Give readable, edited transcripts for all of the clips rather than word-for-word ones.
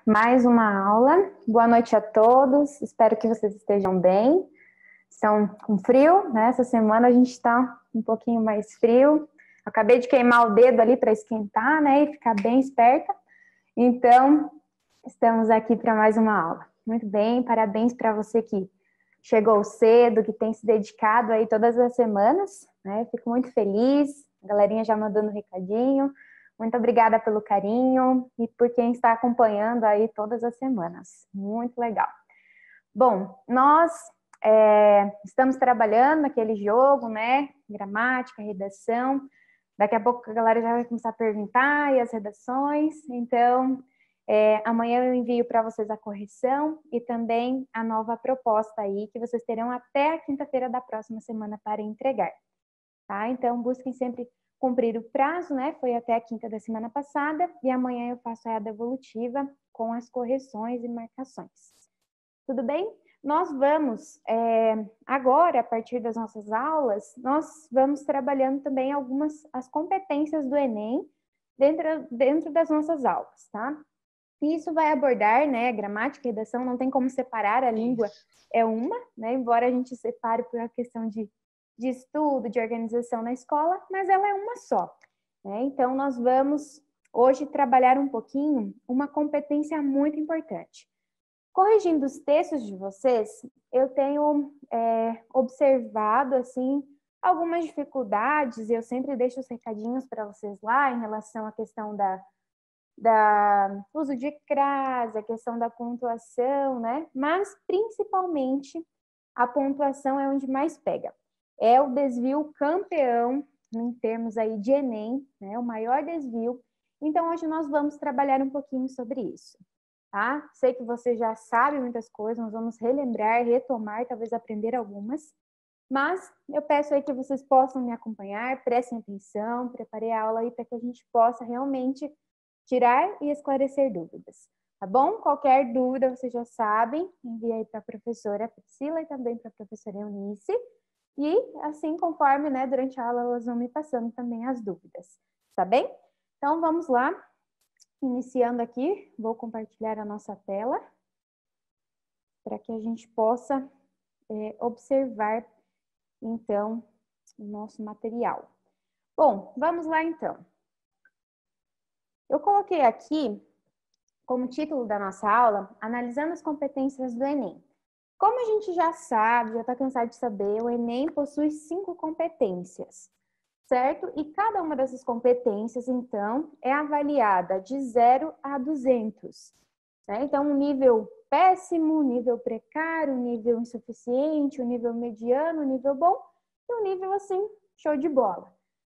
Mais uma aula. Boa noite a todos. Espero que vocês estejam bem. Estão com frio, né? Essa semana a gente está um pouquinho mais frio. Acabei de queimar o dedo ali para esquentar, né? E ficar bem esperta. Então, estamos aqui para mais uma aula. Muito bem, parabéns para você que chegou cedo, que tem se dedicado aí todas as semanas, né? Fico muito feliz. A galerinha já mandando recadinho. Muito obrigada pelo carinho e por quem está acompanhando aí todas as semanas. Muito legal. Bom, nós estamos trabalhando naquele jogo, né? Gramática, redação. Daqui a pouco a galera já vai começar a perguntar e as redações. Então, amanhã eu envio para vocês a correção e também a nova proposta aí, que vocês terão até a quinta-feira da próxima semana para entregar. Tá? Então, busquem sempre cumprir o prazo, né? Foi até a quinta da semana passada e amanhã eu faço a devolutiva com as correções e marcações. Tudo bem? Nós vamos, agora, a partir das nossas aulas, nós vamos trabalhando também as competências do Enem dentro das nossas aulas, tá? E isso vai abordar, né, gramática e redação, não tem como separar, a língua é uma, né? Embora a gente separe por uma questão de estudo, de organização na escola, mas ela é uma só, né? Então, nós vamos hoje trabalhar um pouquinho uma competência muito importante. Corrigindo os textos de vocês, eu tenho observado, assim, algumas dificuldades, e eu sempre deixo os recadinhos para vocês lá em relação à questão da uso de crase, a questão da pontuação, né? Mas, principalmente, a pontuação é onde mais pega. É o desvio campeão, em termos aí de Enem, né? O maior desvio. Então, hoje nós vamos trabalhar um pouquinho sobre isso, tá? Sei que você já sabe muitas coisas, nós vamos relembrar, retomar, talvez aprender algumas. Mas eu peço aí que vocês possam me acompanhar, prestem atenção, preparei a aula aí para que a gente possa realmente tirar e esclarecer dúvidas, tá bom? Qualquer dúvida, vocês já sabem, envie aí para a professora Priscila e também para a professora Eunice. E assim, conforme, né, durante a aula, elas vão me passando também as dúvidas, tá bem? Então, vamos lá. Iniciando aqui, vou compartilhar a nossa tela para que a gente possa observar, então, o nosso material. Bom, vamos lá, então. Eu coloquei aqui, como título da nossa aula, analisando as competências do Enem. Como a gente já sabe, já está cansado de saber, o Enem possui 5 competências, certo? E cada uma dessas competências, então, é avaliada de 0 a 200. Né? Então, um nível péssimo, nível precário, nível insuficiente, um nível mediano, um nível bom e um nível, assim, show de bola.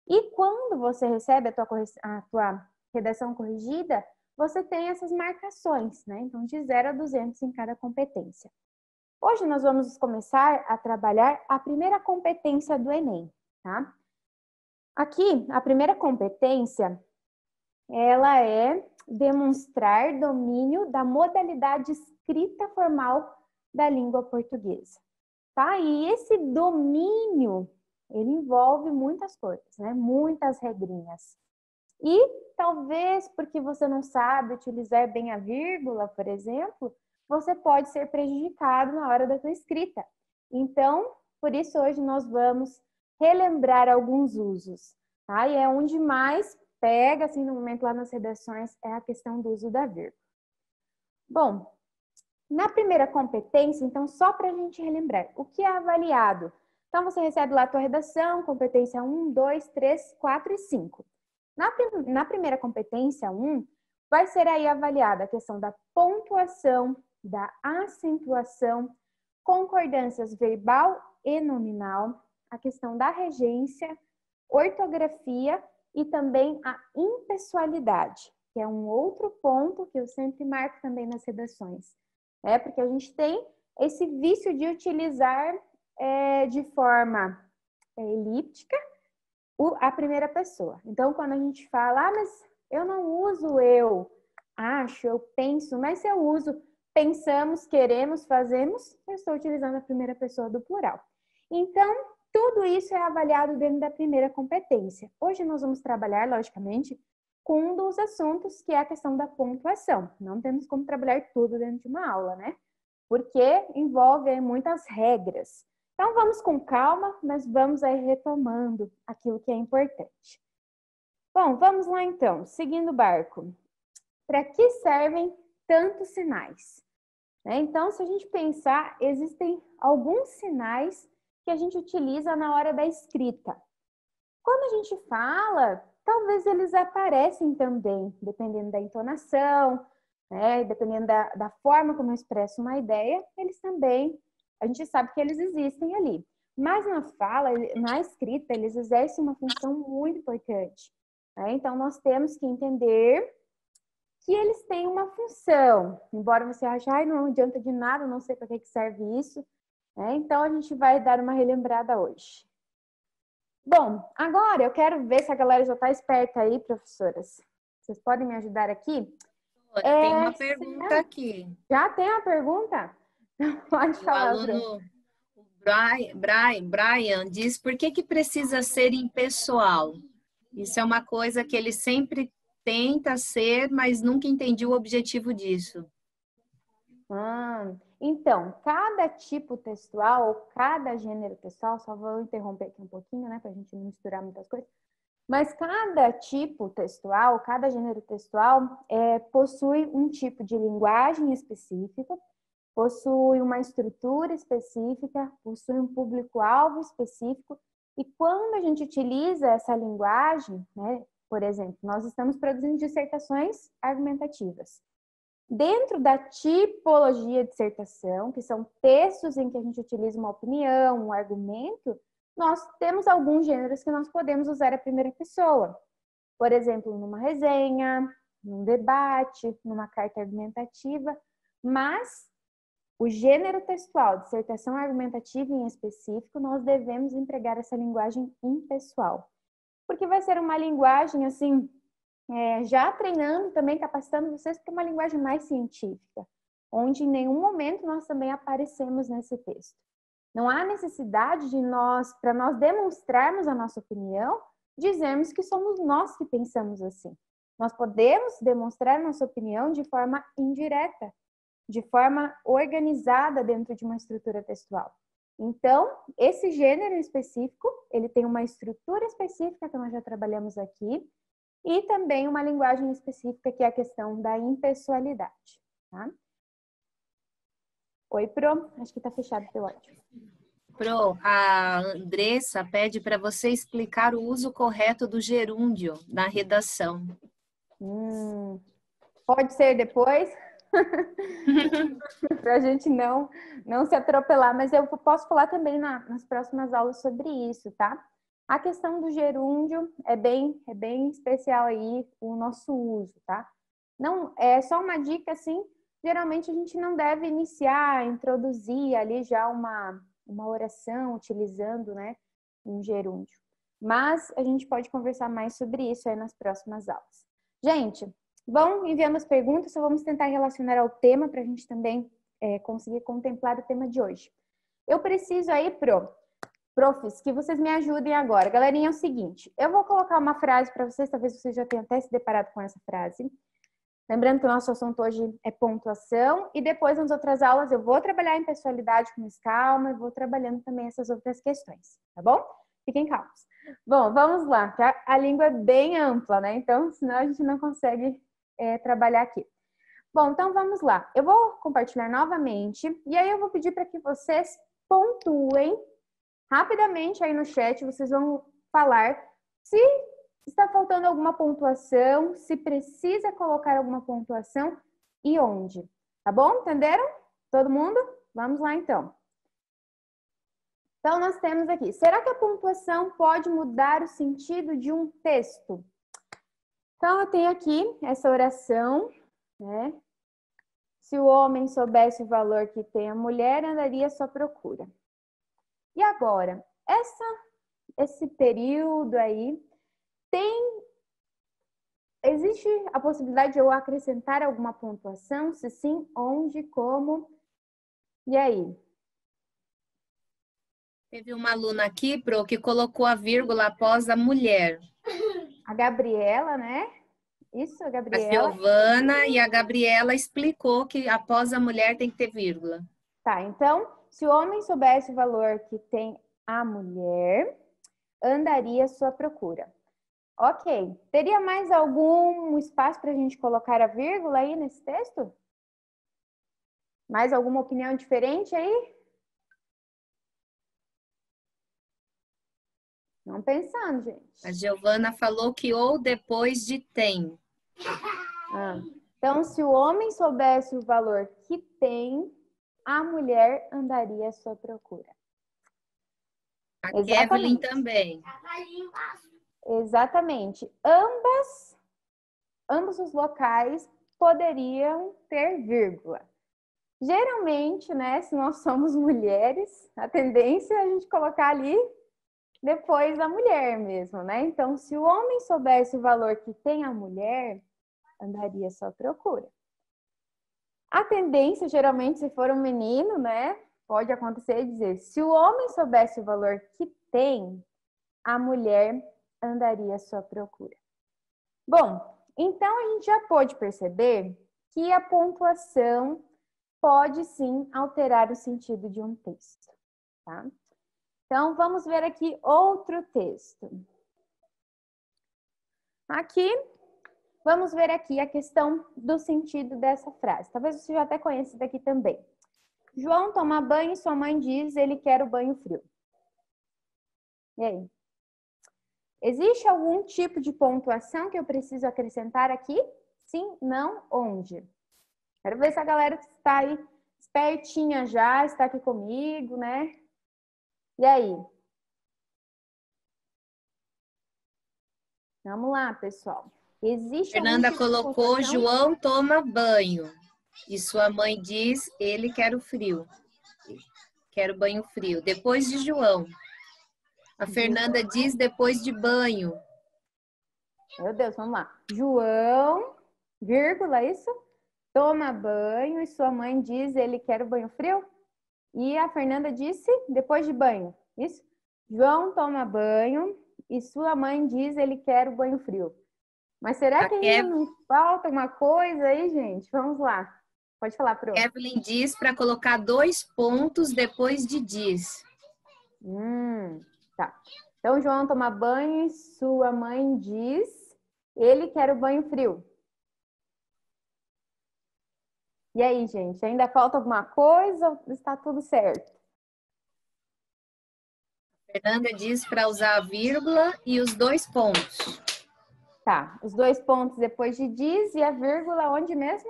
E quando você recebe a tua redação corrigida, você tem essas marcações, né? Então, de 0 a 200 em cada competência. Hoje nós vamos começar a trabalhar a primeira competência do Enem, tá? Aqui, a primeira competência, ela é demonstrar domínio da modalidade escrita formal da língua portuguesa, tá? E esse domínio, ele envolve muitas coisas, né? Muitas regrinhas. E talvez porque você não sabe utilizar bem a vírgula, por exemplo, você pode ser prejudicado na hora da sua escrita. Então, por isso hoje nós vamos relembrar alguns usos, tá? E é onde mais pega, assim, no momento lá nas redações, é a questão do uso da vírgula. Bom, na primeira competência, então, só para a gente relembrar, o que é avaliado? Então, você recebe lá a tua redação, competência 1, 2, 3, 4 e 5. Na primeira competência 1, vai ser aí avaliada a questão da pontuação, da acentuação, concordâncias verbal e nominal, a questão da regência, ortografia e também a impessoalidade, que é um outro ponto que eu sempre marco também nas redações, né? Porque a gente tem esse vício de utilizar de forma elíptica a primeira pessoa. Então, quando a gente fala, mas eu não uso eu, acho, eu penso, mas se eu uso pensamos, queremos, fazemos, eu estou utilizando a primeira pessoa do plural. Então, tudo isso é avaliado dentro da primeira competência. Hoje nós vamos trabalhar, logicamente, com um dos assuntos, que é a questão da pontuação. Não temos como trabalhar tudo dentro de uma aula, né? Porque envolve aí muitas regras. Então, vamos com calma, mas vamos aí retomando aquilo que é importante. Bom, vamos lá então, seguindo o barco. Para que servem tantos sinais? Então, se a gente pensar, existem alguns sinais que a gente utiliza na hora da escrita. Quando a gente fala, talvez eles aparecem também, dependendo da entonação, né? Dependendo da forma como eu expresso uma ideia, eles também, a gente sabe que eles existem ali. Mas na fala, na escrita, eles exercem uma função muito importante. Né? Então, nós temos que entender que eles têm uma função. Embora você ache, não adianta de nada, não sei para que serve isso. Né? Então, a gente vai dar uma relembrada hoje. Bom, agora eu quero ver se a galera já está esperta aí, professoras. Vocês podem me ajudar aqui? Tem uma pergunta aqui. Já tem a pergunta? Pode falar, o aluno Brian diz por que precisa ser impessoal? Isso é uma coisa que ele sempre tenta ser, mas nunca entendi o objetivo disso. Então, cada tipo textual, cada gênero textual, só vou interromper aqui um pouquinho, né, para a gente não misturar muitas coisas, mas cada tipo textual, cada gênero textual possui um tipo de linguagem específica, possui uma estrutura específica, possui um público-alvo específico, e quando a gente utiliza essa linguagem, né, por exemplo, nós estamos produzindo dissertações argumentativas. Dentro da tipologia de dissertação, que são textos em que a gente utiliza uma opinião, um argumento, nós temos alguns gêneros que nós podemos usar a primeira pessoa. Por exemplo, numa resenha, num debate, numa carta argumentativa, mas o gênero textual, dissertação argumentativa em específico, nós devemos empregar essa linguagem impessoal. Porque vai ser uma linguagem, assim, já treinando também, capacitando vocês para uma linguagem mais científica, onde em nenhum momento nós também aparecemos nesse texto. Não há necessidade de nós, para nós demonstrarmos a nossa opinião, dizermos que somos nós que pensamos assim. Nós podemos demonstrar nossa opinião de forma indireta, de forma organizada dentro de uma estrutura textual. Então, esse gênero específico, ele tem uma estrutura específica que nós já trabalhamos aqui, e também uma linguagem específica, que é a questão da impessoalidade. Tá? Oi, Pro. Acho que está fechado o teu áudio. Pro, a Andressa pede para você explicar o uso correto do gerúndio na redação. Pode ser depois, para a gente não se atropelar, mas eu posso falar também nas próximas aulas sobre isso, tá? A questão do gerúndio é bem especial aí o nosso uso, tá? Não, é só uma dica, assim, geralmente a gente não deve iniciar, introduzir ali já uma oração utilizando, né, um gerúndio. Mas a gente pode conversar mais sobre isso aí nas próximas aulas. Gente, vão enviando as perguntas, só vamos tentar relacionar ao tema para a gente também conseguir contemplar o tema de hoje. Eu preciso aí, profs, que vocês me ajudem agora. Galerinha, é o seguinte, eu vou colocar uma frase para vocês, talvez vocês já tenham até se deparado com essa frase. Lembrando que o nosso assunto hoje é pontuação, e depois nas outras aulas eu vou trabalhar em pessoalidade com mais calma e vou trabalhando também essas outras questões, tá bom? Fiquem calmos. Bom, vamos lá, que a língua é bem ampla, né? Então, senão a gente não consegue trabalhar aqui. Bom, então vamos lá. Eu vou compartilhar novamente, e aí eu vou pedir para que vocês pontuem rapidamente aí no chat, vocês vão falar se está faltando alguma pontuação, se precisa colocar alguma pontuação e onde. Tá bom? Entenderam? Todo mundo? Vamos lá então. Então, nós temos aqui, será que a pontuação pode mudar o sentido de um texto? Então, eu tenho aqui essa oração, né? Se o homem soubesse o valor que tem a mulher, andaria à sua procura. E agora, esse período aí, existe a possibilidade de eu acrescentar alguma pontuação? Se sim, onde, como? E aí? Teve uma aluna aqui, Pro, que colocou a vírgula após a mulher. A Gabriela, né? Isso, a A Gabriela. Giovana e a Gabriela explicou que após a mulher tem que ter vírgula. Tá, então, se o homem soubesse o valor que tem a mulher, andaria à sua procura. Ok. Teria mais algum espaço para a gente colocar a vírgula aí nesse texto? Mais alguma opinião diferente aí? Não pensando, gente. A Giovana falou que ou depois de tem. Então, se o homem soubesse o valor que tem, a mulher andaria à sua procura. A Kevin Exatamente. também. Exatamente. Ambos os locais poderiam ter vírgula. Geralmente, né, se nós somos mulheres, a tendência é a gente colocar ali depois da mulher mesmo, né? Então, se o homem soubesse o valor que tem a mulher, andaria à sua procura. A tendência, geralmente, se for um menino, né, pode acontecer dizer, se o homem soubesse o valor que tem, a mulher andaria à sua procura. Bom, então a gente já pôde perceber que a pontuação pode sim alterar o sentido de um texto, tá? Então, vamos ver aqui outro texto. Aqui, vamos ver aqui a questão do sentido dessa frase. Talvez você já até conheça daqui também. João toma banho e sua mãe diz ele quer o banho frio. E aí? Existe algum tipo de pontuação que eu preciso acrescentar aqui? Sim, não, onde? Quero ver se a galera que está aí espertinha já, está aqui comigo, né? E aí? Vamos lá, pessoal. Existe algum Fernanda tipo de colocou pontuação? João toma banho. E sua mãe diz ele quer o frio. Quero banho frio. Depois de João. A Fernanda diz depois de banho. Meu Deus, vamos lá. João, vírgula, isso? Toma banho e sua mãe diz ele quer o banho frio? E a Fernanda disse depois de banho, isso? João toma banho e sua mãe diz ele quer o banho frio. Mas será A que ainda não falta uma coisa aí, gente? Vamos lá. Pode falar, Pro. Evelyn diz para colocar 2 pontos depois de diz. Tá. Então, João toma banho e sua mãe diz ele quer o banho frio. E aí, gente, ainda falta alguma coisa ou está tudo certo? Fernanda diz para usar a vírgula e os 2 pontos. Tá, os 2 pontos depois de diz e a vírgula onde mesmo?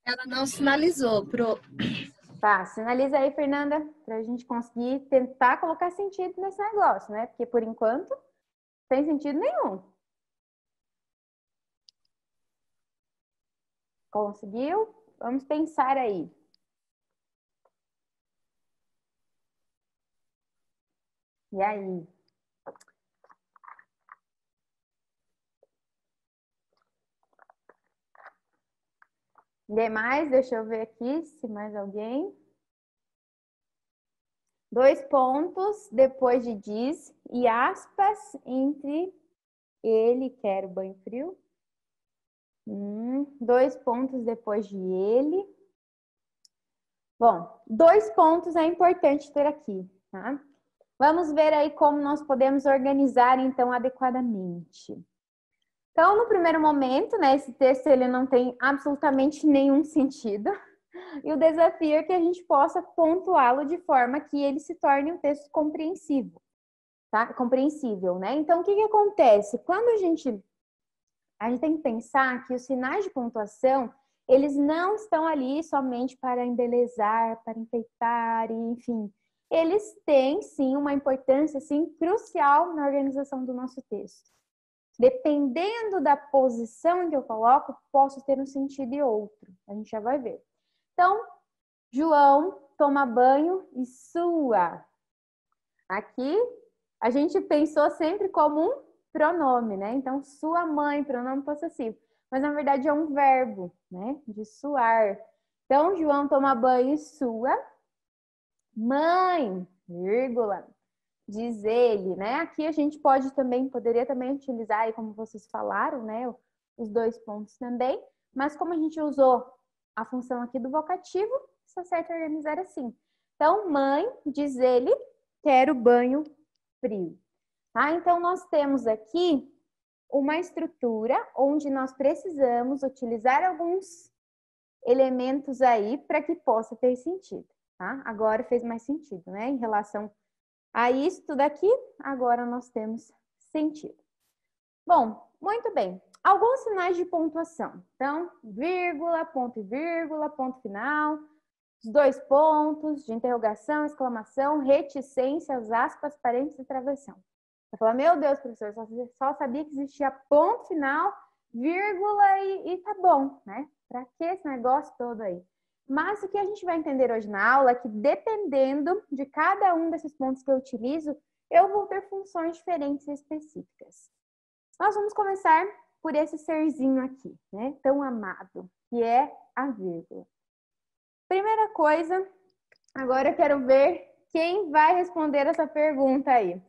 Ela não sinalizou. Tá, sinaliza aí, Fernanda, para a gente conseguir tentar colocar sentido nesse negócio, né? Porque por enquanto não tem sentido nenhum. Conseguiu? Vamos pensar aí. E aí? Demais, deixa eu ver aqui se mais alguém. 2 pontos depois de diz e aspas entre ele quer o banho frio. 2 pontos depois de ele. Bom, 2 pontos é importante ter aqui, tá? Vamos ver aí como nós podemos organizar, então, adequadamente. Então, no primeiro momento, né, esse texto ele não tem absolutamente nenhum sentido. E o desafio é que a gente possa pontuá-lo de forma que ele se torne um texto compreensível, tá? Compreensível, né? Então, o que acontece? Quando a gente tem que pensar que os sinais de pontuação, eles não estão ali somente para embelezar, para enfeitar, enfim. Eles têm, sim, uma importância, assim, crucial na organização do nosso texto. Dependendo da posição em que eu coloco, posso ter um sentido e outro. A gente já vai ver. Então, João toma banho e sua. Aqui, a gente pensou sempre como um pronome, né? Então, sua mãe, pronome possessivo. Mas, na verdade, é um verbo, né? De suar. Então, João toma banho e sua mãe, vírgula. diz ele, né? Aqui a gente poderia também utilizar, aí, como vocês falaram, né? Os dois pontos também, mas como a gente usou a função aqui do vocativo, está certo organizar assim. Então, mãe, diz ele, quero banho frio. Tá? Então, nós temos aqui uma estrutura onde nós precisamos utilizar alguns elementos aí para que possa ter sentido, tá? Agora fez mais sentido, né? Em relação a isso daqui, agora nós temos sentido. Bom, muito bem. Alguns sinais de pontuação. Então, vírgula, ponto e vírgula, ponto final, os dois pontos de interrogação, exclamação, reticência, as aspas, parênteses e travessão. Vai falar, meu Deus, professor, só sabia que existia ponto final, vírgula e tá bom, né? Para que esse negócio todo aí? Mas o que a gente vai entender hoje na aula é que dependendo de cada um desses pontos que eu utilizo, eu vou ter funções diferentes e específicas. Nós vamos começar por esse serzinho aqui, né? Tão amado, que é a vírgula. Primeira coisa, agora eu quero ver quem vai responder essa pergunta aí.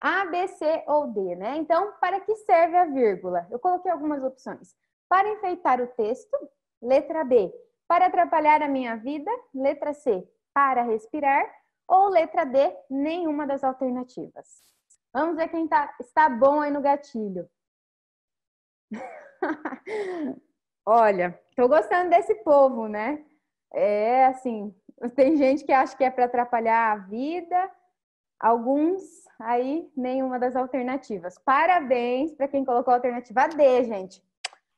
A, B, C ou D, né? Então, para que serve a vírgula? Eu coloquei algumas opções. Para enfeitar o texto, letra B. Para atrapalhar a minha vida, letra C. Para respirar, ou letra D, nenhuma das alternativas. Vamos ver quem está bom aí no gatilho. Olha, tô gostando desse povo, né? É assim, tem gente que acha que é para atrapalhar a vida, alguns aí nenhuma das alternativas. Parabéns para quem colocou a alternativa D, gente.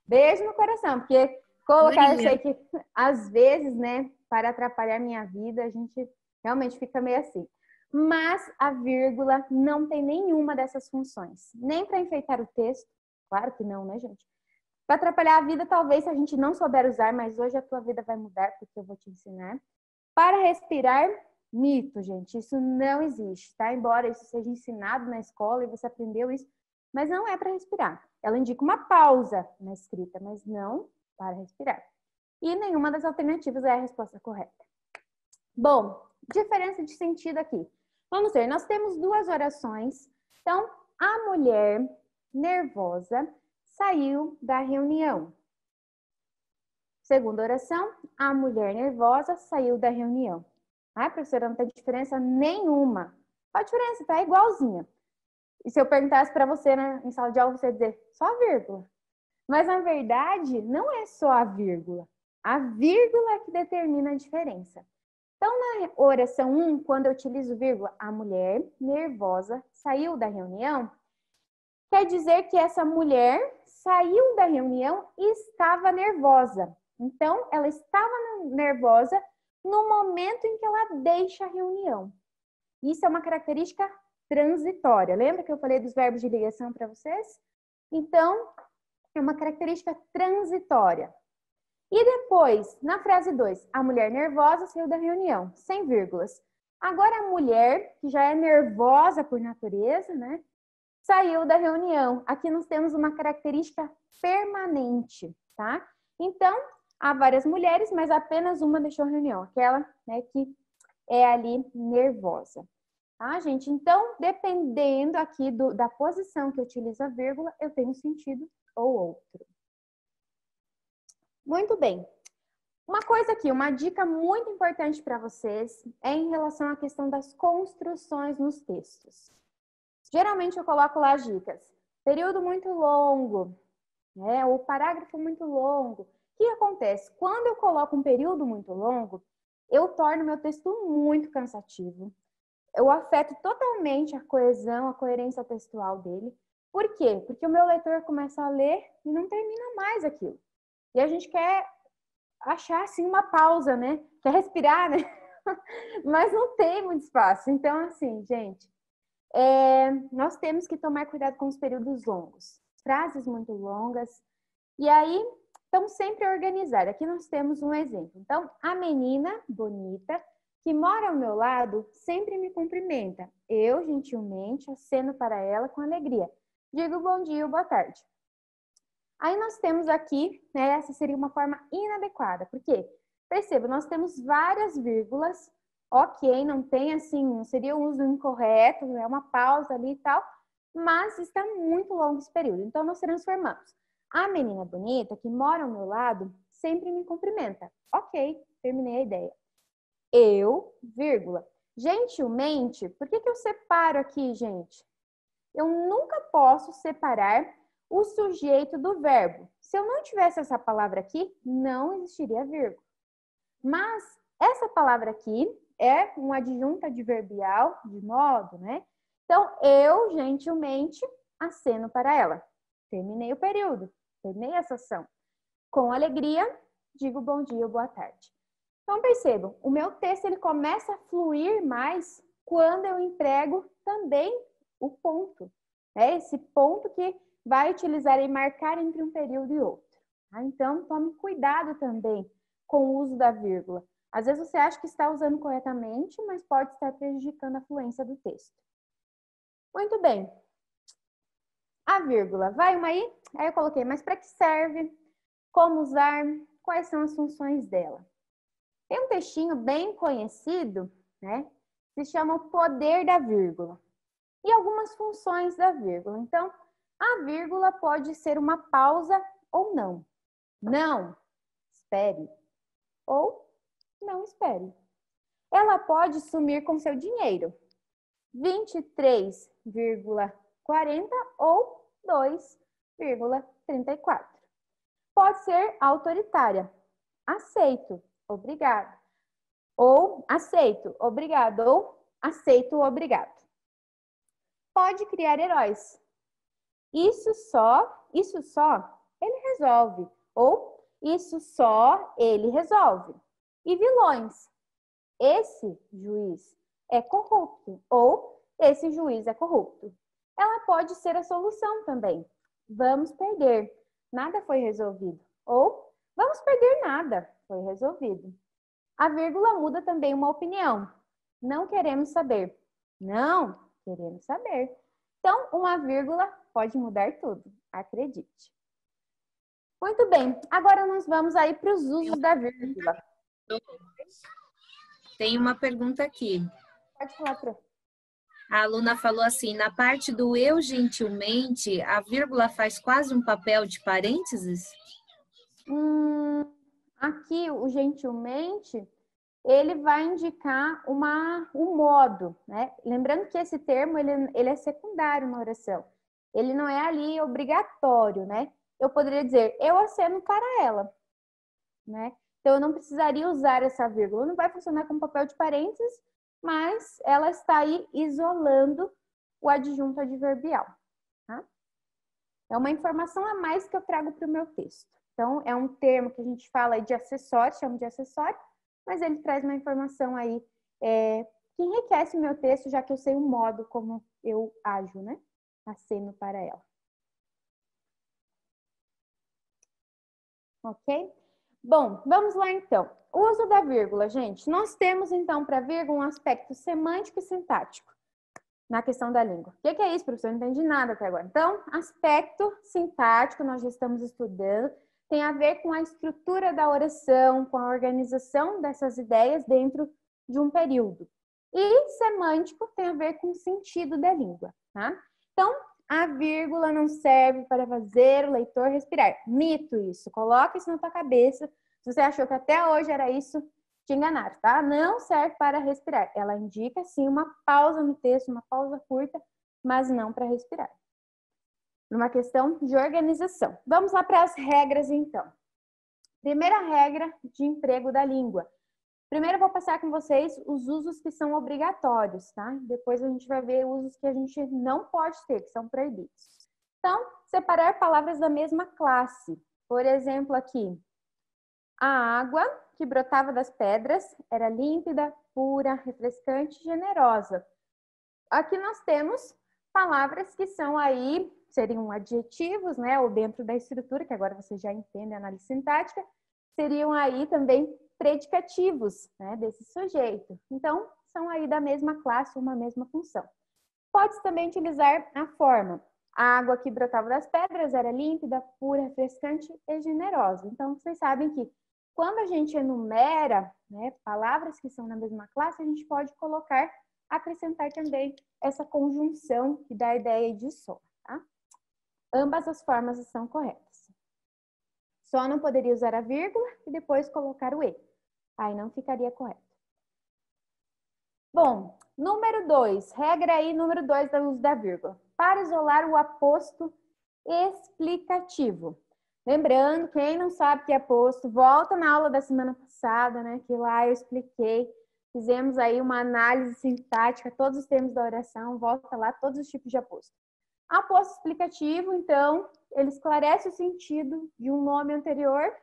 Beijo no coração, porque colocar, eu sei que às vezes, né, para atrapalhar minha vida, a gente realmente fica meio assim. Mas a vírgula não tem nenhuma dessas funções. Nem para enfeitar o texto, claro que não, né, gente? Para atrapalhar a vida, talvez, se a gente não souber usar, mas hoje a tua vida vai mudar, porque eu vou te ensinar. Para respirar, mito, gente. Isso não existe, tá? Embora isso seja ensinado na escola e você aprendeu isso, mas não é para respirar. Ela indica uma pausa na escrita, mas não para respirar. E nenhuma das alternativas é a resposta correta. Bom, diferença de sentido aqui. Vamos ver, nós temos duas orações. Então, a mulher nervosa saiu da reunião. Segunda oração, a mulher nervosa saiu da reunião. Ah, professora, não tem diferença nenhuma. Qual a diferença? Tá igualzinha. E se eu perguntasse para você em sala de aula, você ia dizer só a vírgula. Mas, na verdade, não é só a vírgula. A vírgula é que determina a diferença. Então, na oração 1, quando eu utilizo vírgula, a mulher nervosa saiu da reunião, quer dizer que essa mulher saiu da reunião e estava nervosa. Então, ela estava nervosa no momento em que ela deixa a reunião. Isso é uma característica transitória. Lembra que eu falei dos verbos de ligação para vocês? Então, é uma característica transitória. E depois, na frase 2, a mulher nervosa saiu da reunião, sem vírgulas. Agora, a mulher, que já é nervosa por natureza, né, saiu da reunião. Aqui nós temos uma característica permanente, tá? Então, há várias mulheres, mas apenas uma deixou a reunião, aquela, né, que é ali nervosa. Tá, gente? Então, dependendo aqui da posição que eu utilizo a vírgula, eu tenho um sentido ou outro. Muito bem. Uma coisa aqui, uma dica muito importante para vocês é em relação à questão das construções nos textos. Geralmente eu coloco lá as dicas. Período muito longo, né? Ou parágrafo muito longo. O que acontece? Quando eu coloco um período muito longo, eu torno meu texto muito cansativo. Eu afeto totalmente a coesão, a coerência textual dele. Por quê? Porque o meu leitor começa a ler e não termina mais aquilo. E a gente quer achar, assim, uma pausa, né? Quer respirar, né? Mas não tem muito espaço. Então, assim, gente, nós temos que tomar cuidado com os períodos longos. Frases muito longas. E aí, então, sempre organizar. Aqui nós temos um exemplo. Então, a menina bonita que mora ao meu lado sempre me cumprimenta. Eu, gentilmente, aceno para ela com alegria. Digo bom dia ou boa tarde. Aí nós temos aqui, né, essa seria uma forma inadequada. Por quê? Perceba, nós temos várias vírgulas ok, não tem assim, não seria o uso incorreto, é uma pausa ali e tal, mas está muito longo esse período. Então, nós transformamos. A menina bonita que mora ao meu lado sempre me cumprimenta. Ok, terminei a ideia. Eu, vírgula. Gentilmente, por que eu separo aqui, gente? Eu nunca posso separar o sujeito do verbo. Se eu não tivesse essa palavra aqui, não existiria vírgula. Mas essa palavra aqui é um adjunto adverbial de modo, né? Então, eu, gentilmente, aceno para ela. Terminei o período, terminei essa ação. Com alegria, digo bom dia ou boa tarde. Então, percebam, o meu texto ele começa a fluir mais quando eu emprego também o ponto. É esse ponto que vai utilizar e marcar entre um período e outro. Tá? Então, tome cuidado também com o uso da vírgula. Às vezes você acha que está usando corretamente, mas pode estar prejudicando a fluência do texto. Muito bem. A vírgula, vai uma aí? Aí eu coloquei, mas para que serve? Como usar? Quais são as funções dela? Tem um textinho bem conhecido, né? Se chama O Poder da Vírgula. E algumas funções da vírgula. Então, a vírgula pode ser uma pausa ou não. Não, espere. Ou não espere. Ela pode sumir com seu dinheiro. 23,40 ou 2,34. Pode ser autoritária. Aceito, obrigado. Ou aceito, obrigado. Ou aceito, obrigado. Pode criar heróis. Isso só, ele resolve. Ou isso só ele resolve. E vilões. Esse juiz é corrupto. Ou esse juiz é corrupto. Ela pode ser a solução também. Vamos perder. Nada foi resolvido. Ou vamos perder nada. Foi resolvido. A vírgula muda também uma opinião. Não queremos saber. Não queremos saber. Então, uma vírgula pode mudar tudo. Acredite. Muito bem. Agora nós vamos aí para os usos da vírgula. Tem uma pergunta aqui. Pode falar, Pro. A aluna falou assim, na parte do eu gentilmente, a vírgula faz quase um papel de parênteses? Aqui, o gentilmente, ele vai indicar um modo, né? Lembrando que esse termo, ele é secundário na oração. Ele não é ali obrigatório, né? Eu poderia dizer, eu aceno para ela, né? Então, eu não precisaria usar essa vírgula. Não vai funcionar como papel de parênteses, mas ela está aí isolando o adjunto adverbial, tá? É uma informação a mais que eu trago para o meu texto. Então, é um termo que a gente fala de acessório, chama de acessório, mas ele traz uma informação aí que enriquece o meu texto, já que eu sei o modo como eu ajo, né? Aceno para ela. Ok? Bom, vamos lá então. O uso da vírgula, gente. Nós temos então para vírgula um aspecto semântico e sintático na questão da língua. O que é isso, professor? Eu não entendi nada até agora. Então, aspecto sintático, nós já estamos estudando, tem a ver com a estrutura da oração, com a organização dessas ideias dentro de um período. E semântico tem a ver com o sentido da língua, tá? Então, a vírgula não serve para fazer o leitor respirar. Mito isso. Coloca isso na tua cabeça. Se você achou que até hoje era isso, te enganaram, tá? Não serve para respirar. Ela indica, sim, uma pausa no texto, uma pausa curta, mas não para respirar. Uma questão de organização. Vamos lá para as regras, então. Primeira regra de emprego da língua. Primeiro eu vou passar com vocês os usos que são obrigatórios, tá? Depois a gente vai ver usos que a gente não pode ter, que são proibidos. Então, separar palavras da mesma classe. Por exemplo, aqui, a água que brotava das pedras era límpida, pura, refrescante e generosa. Aqui nós temos palavras que são aí, seriam adjetivos, né? Ou dentro da estrutura, que agora vocês já entendem a análise sintática, seriam aí também predicativos, né, desse sujeito. Então, são aí da mesma classe, uma mesma função. Pode-se também utilizar a forma. A água que brotava das pedras era límpida, pura, refrescante e generosa. Então, vocês sabem que Quando a gente enumera, né, palavras que são na mesma classe, a gente pode colocar, acrescentar também essa conjunção que dá a ideia de soma, tá? Ambas as formas estão corretas. Só não poderia usar a vírgula e depois colocar o E. Aí não ficaria correto. Bom, número 2. Regra aí, número 2 do uso da vírgula. Para isolar o aposto explicativo. Lembrando, quem não sabe o que é aposto, volta na aula da semana passada, né? Que lá eu expliquei. Fizemos aí uma análise sintática, todos os termos da oração, volta lá, todos os tipos de aposto. Aposto explicativo, então, ele esclarece o sentido de um nome anterior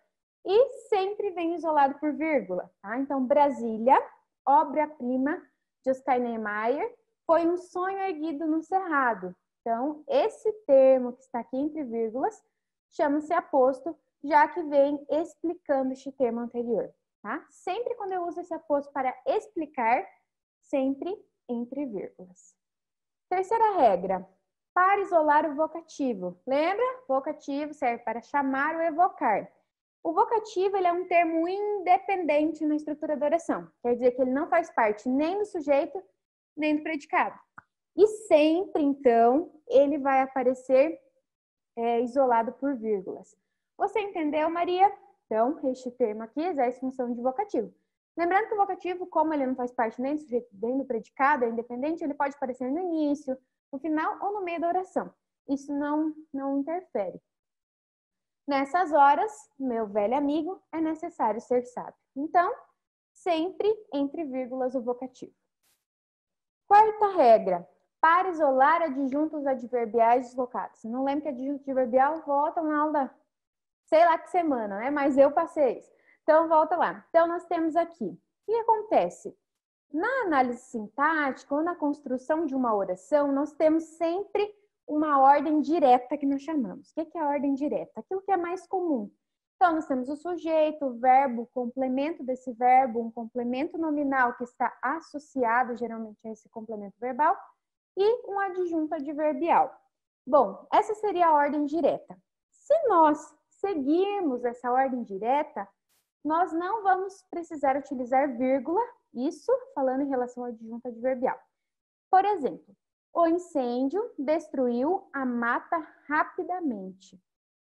e sempre vem isolado por vírgula, tá? Então, Brasília, obra-prima de Oscar Niemeyer, foi um sonho erguido no cerrado. Então, esse termo que está aqui entre vírgulas chama-se aposto, já que vem explicando este termo anterior, tá? Sempre quando eu uso esse aposto para explicar, sempre entre vírgulas. Terceira regra, para isolar o vocativo. Lembra? Vocativo serve para chamar ou evocar. O vocativo ele é um termo independente na estrutura da oração. Quer dizer que ele não faz parte nem do sujeito, nem do predicado. E sempre, então, ele vai aparecer isolado por vírgulas. Você entendeu, Maria? Então, este termo aqui exerce função de vocativo. Lembrando que o vocativo, como ele não faz parte nem do sujeito, nem do predicado, é independente, ele pode aparecer no início, no final ou no meio da oração. Isso não interfere. Nessas horas, meu velho amigo, é necessário ser sábio. Então, sempre entre vírgulas o vocativo. Quarta regra, para isolar adjuntos adverbiais deslocados. Não lembro que adjunto adverbial volta na aula, sei lá que semana, né? Mas eu passei isso. Então, volta lá. Então, nós temos aqui. O que acontece? Na análise sintática ou na construção de uma oração, nós temos sempre uma ordem direta que nós chamamos. O que é a ordem direta? Aquilo que é mais comum. Então, nós temos o sujeito, o verbo, o complemento desse verbo, um complemento nominal que está associado geralmente a esse complemento verbal e um adjunto adverbial. Bom, essa seria a ordem direta. Se nós seguirmos essa ordem direta, nós não vamos precisar utilizar vírgula, isso falando em relação ao adjunto adverbial. Por exemplo, o incêndio destruiu a mata rapidamente.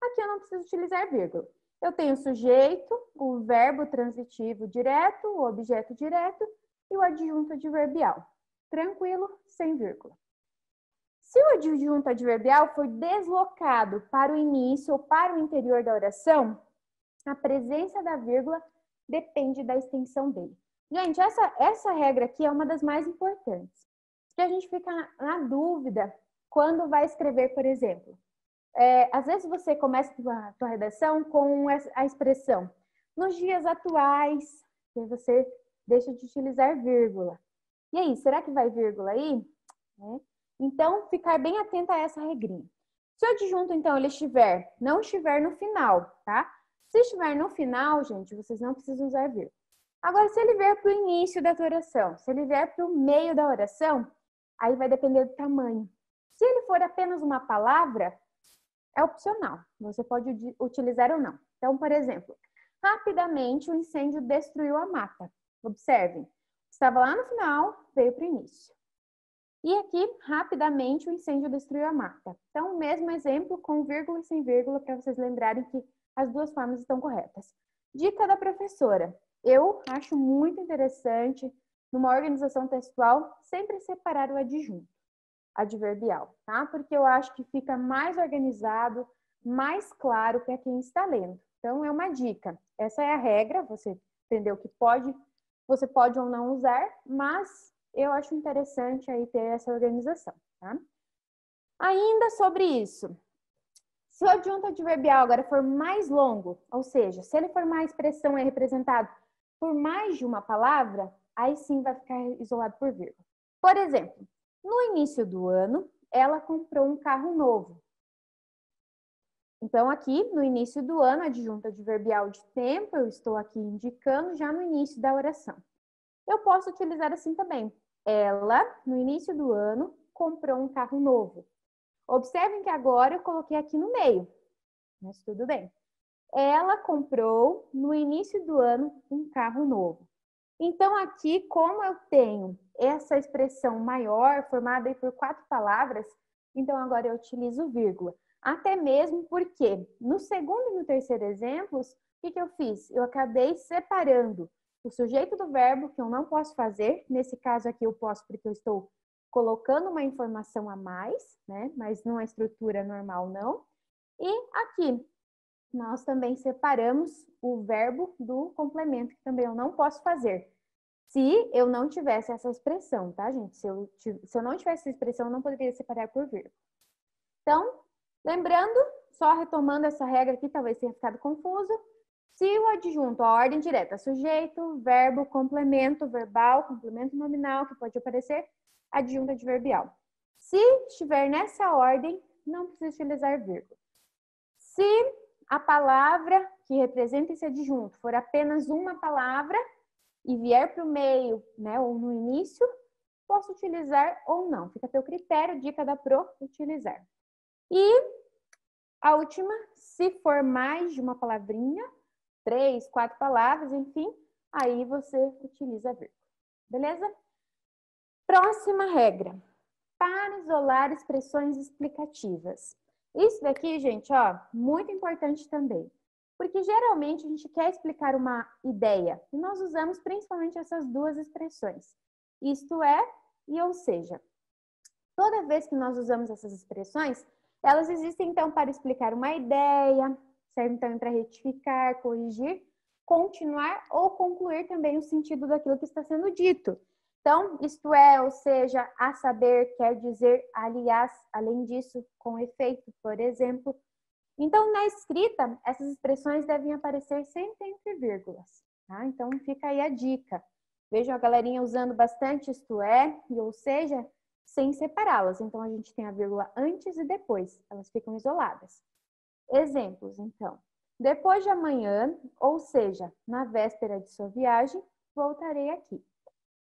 Aqui eu não preciso utilizar vírgula. Eu tenho o sujeito, o verbo transitivo direto, o objeto direto e o adjunto adverbial. Tranquilo, sem vírgula. Se o adjunto adverbial for deslocado para o início ou para o interior da oração, a presença da vírgula depende da extensão dele. Gente, essa regra aqui é uma das mais importantes. Porque a gente fica na dúvida quando vai escrever, por exemplo. Às vezes você começa a tua redação com a expressão nos dias atuais, e você deixa de utilizar vírgula. E aí, será que vai vírgula aí? Então, ficar bem atenta a essa regrinha. Se o adjunto, então, ele não estiver no final, tá? Se estiver no final, gente, vocês não precisam usar vírgula. Agora, se ele vier para o início da tua oração, se ele vier para o meio da oração, aí vai depender do tamanho. Se ele for apenas uma palavra, é opcional. Você pode utilizar ou não. Então, por exemplo, rapidamente o incêndio destruiu a mata. Observem, estava lá no final, veio para o início. E aqui, rapidamente, o incêndio destruiu a mata. Então, o mesmo exemplo com vírgula e sem vírgula, para vocês lembrarem que as duas formas estão corretas. Dica da professora. Eu acho muito interessante, numa organização textual, sempre separar o adjunto adverbial, tá? Porque eu acho que fica mais organizado, mais claro para quem está lendo. Então, é uma dica. Essa é a regra, você entendeu que você pode ou não usar, mas eu acho interessante aí ter essa organização, tá? Ainda sobre isso, se o adjunto adverbial agora for mais longo, ou seja, se ele for uma expressão representada por mais de uma palavra, aí sim vai ficar isolado por vírgula. Por exemplo, no início do ano, ela comprou um carro novo. Então, aqui, no início do ano, adjunto adverbial de tempo, eu estou aqui indicando já no início da oração. Eu posso utilizar assim também. Ela, no início do ano, comprou um carro novo. Observem que agora eu coloquei aqui no meio, mas tudo bem. ela comprou no início do ano um carro novo. Então, aqui, como eu tenho essa expressão maior, formada aí por 4 palavras, então agora eu utilizo vírgula. Até mesmo porque no segundo e no terceiro exemplos, o que eu fiz? Eu acabei separando o sujeito do verbo, que eu não posso fazer. Nesse caso aqui eu posso porque eu estou colocando uma informação a mais, né? Mas numa estrutura normal não. E aqui nós também separamos o verbo do complemento, que também eu não posso fazer. Se eu não tivesse essa expressão, tá, gente? Se eu não tivesse essa expressão, eu não poderia separar por vírgula. Então, lembrando, só retomando essa regra aqui, talvez tenha ficado confuso. Se o adjunto, a ordem direta, sujeito, verbo, complemento verbal, complemento nominal, que pode aparecer, adjunto adverbial. Se estiver nessa ordem, não precisa utilizar vírgula. Se a palavra que representa esse adjunto for apenas uma palavra e vier para o meio, né, ou no início, posso utilizar ou não. Fica a teu critério, dica da Pro, utilizar. E a última, se for mais de uma palavrinha, 3, 4 palavras, enfim, aí você utiliza a vírgula. Beleza? Próxima regra. Para isolar expressões explicativas. Isso daqui, gente, ó, muito importante também. Porque geralmente a gente quer explicar uma ideia e nós usamos principalmente essas duas expressões. Isto é e ou seja. Toda vez que nós usamos essas expressões, elas existem então para explicar uma ideia, serve então para retificar, corrigir, continuar ou concluir também o sentido daquilo que está sendo dito. Então, isto é, ou seja, a saber, quer dizer, aliás, além disso, com efeito, por exemplo. Então, na escrita, essas expressões devem aparecer sempre entre vírgulas, tá? Então, fica aí a dica. Vejo a galerinha usando bastante isto é, e ou seja, sem separá-las. Então, a gente tem a vírgula antes e depois, elas ficam isoladas. Exemplos, então. Depois de amanhã, ou seja, na véspera de sua viagem, voltarei aqui.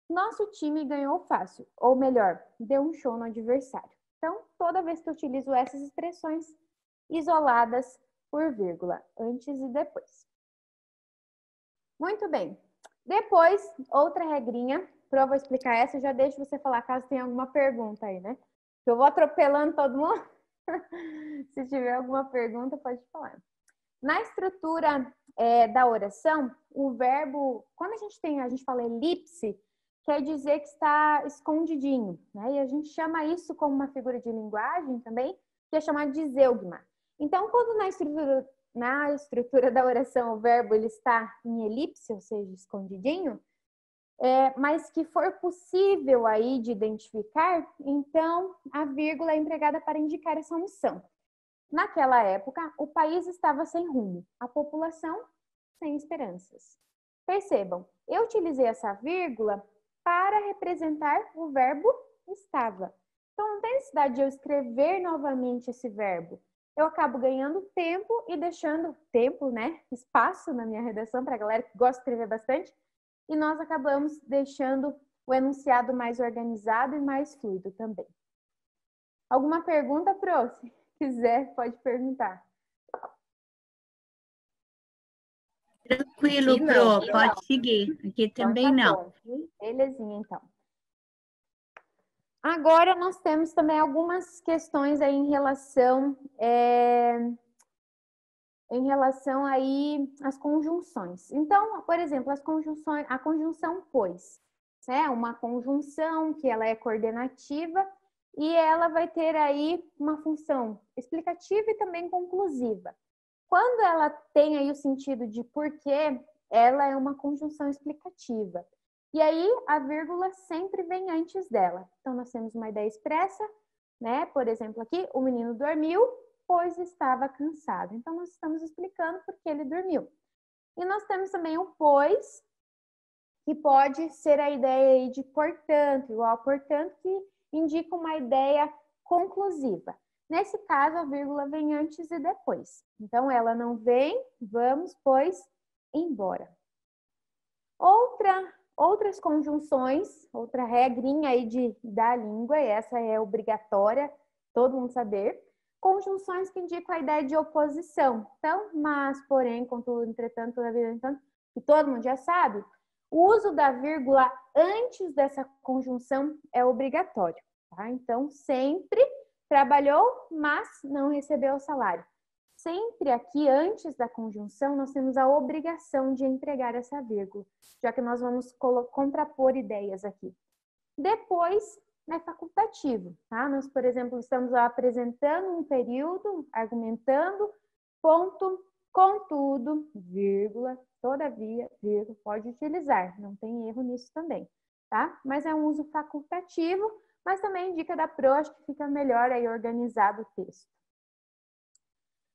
Nosso time ganhou fácil, ou melhor, deu um show no adversário. Então, toda vez que eu utilizo essas expressões isoladas por vírgula, antes e depois. Muito bem. Depois, outra regrinha, para eu vou explicar essa, eu já deixo você falar caso tenha alguma pergunta aí, né? Eu vou atropelando todo mundo. Se tiver alguma pergunta, pode falar. Na estrutura da oração, o verbo, quando a gente fala elipse, quer dizer que está escondidinho, né? E a gente chama isso como uma figura de linguagem também, que é chamada de zeugma. Então, quando na estrutura da oração o verbo ele está em elipse, ou seja, escondidinho, mas que for possível aí de identificar, então a vírgula é empregada para indicar essa omissão. Naquela época, o país estava sem rumo, a população sem esperanças. Percebam, eu utilizei essa vírgula para representar o verbo estava. Então, não tem necessidade de eu escrever novamente esse verbo. Eu acabo ganhando tempo e deixando tempo, né, espaço na minha redação para a galera que gosta de escrever bastante. E nós acabamos deixando o enunciado mais organizado e mais fluido também. Alguma pergunta, Pro? Se quiser, pode perguntar. Tranquilo, Pro, pode seguir. Aqui também então, tá não. Bom. Belezinha, então. Agora nós temos também algumas questões aí em relação aí às conjunções. Então, por exemplo, a conjunção pois, né? Uma conjunção que ela é coordenativa e ela vai ter aí uma função explicativa e também conclusiva. Quando ela tem aí o sentido de porquê, ela é uma conjunção explicativa. E aí a vírgula sempre vem antes dela. Então nós temos uma ideia expressa, né? Por exemplo, aqui, o menino dormiu, pois estava cansado. Então nós estamos explicando por que ele dormiu. E nós temos também o pois, que pode ser a ideia aí de portanto, igual a portanto, que indica uma ideia conclusiva. Nesse caso, a vírgula vem antes e depois. Então, ela não vem, vamos, pois, embora. Outras conjunções, outra regrinha aí da língua, e essa é obrigatória, todo mundo saber. conjunções que indicam a ideia de oposição. Então, mas, porém, contudo, entretanto, todavia, entanto, que todo mundo já sabe, o uso da vírgula antes dessa conjunção é obrigatório, tá? Então, sempre trabalhou, mas não recebeu o salário. Sempre aqui, antes da conjunção, nós temos a obrigação de empregar essa vírgula, já que nós vamos contrapor ideias aqui. Depois, é facultativo, tá? Nós, por exemplo, estamos apresentando um período, argumentando, ponto, contudo, vírgula, todavia, vírgula, pode utilizar, não tem erro nisso também, tá? Mas é um uso facultativo, mas também indica da proa que fica melhor aí organizado o texto.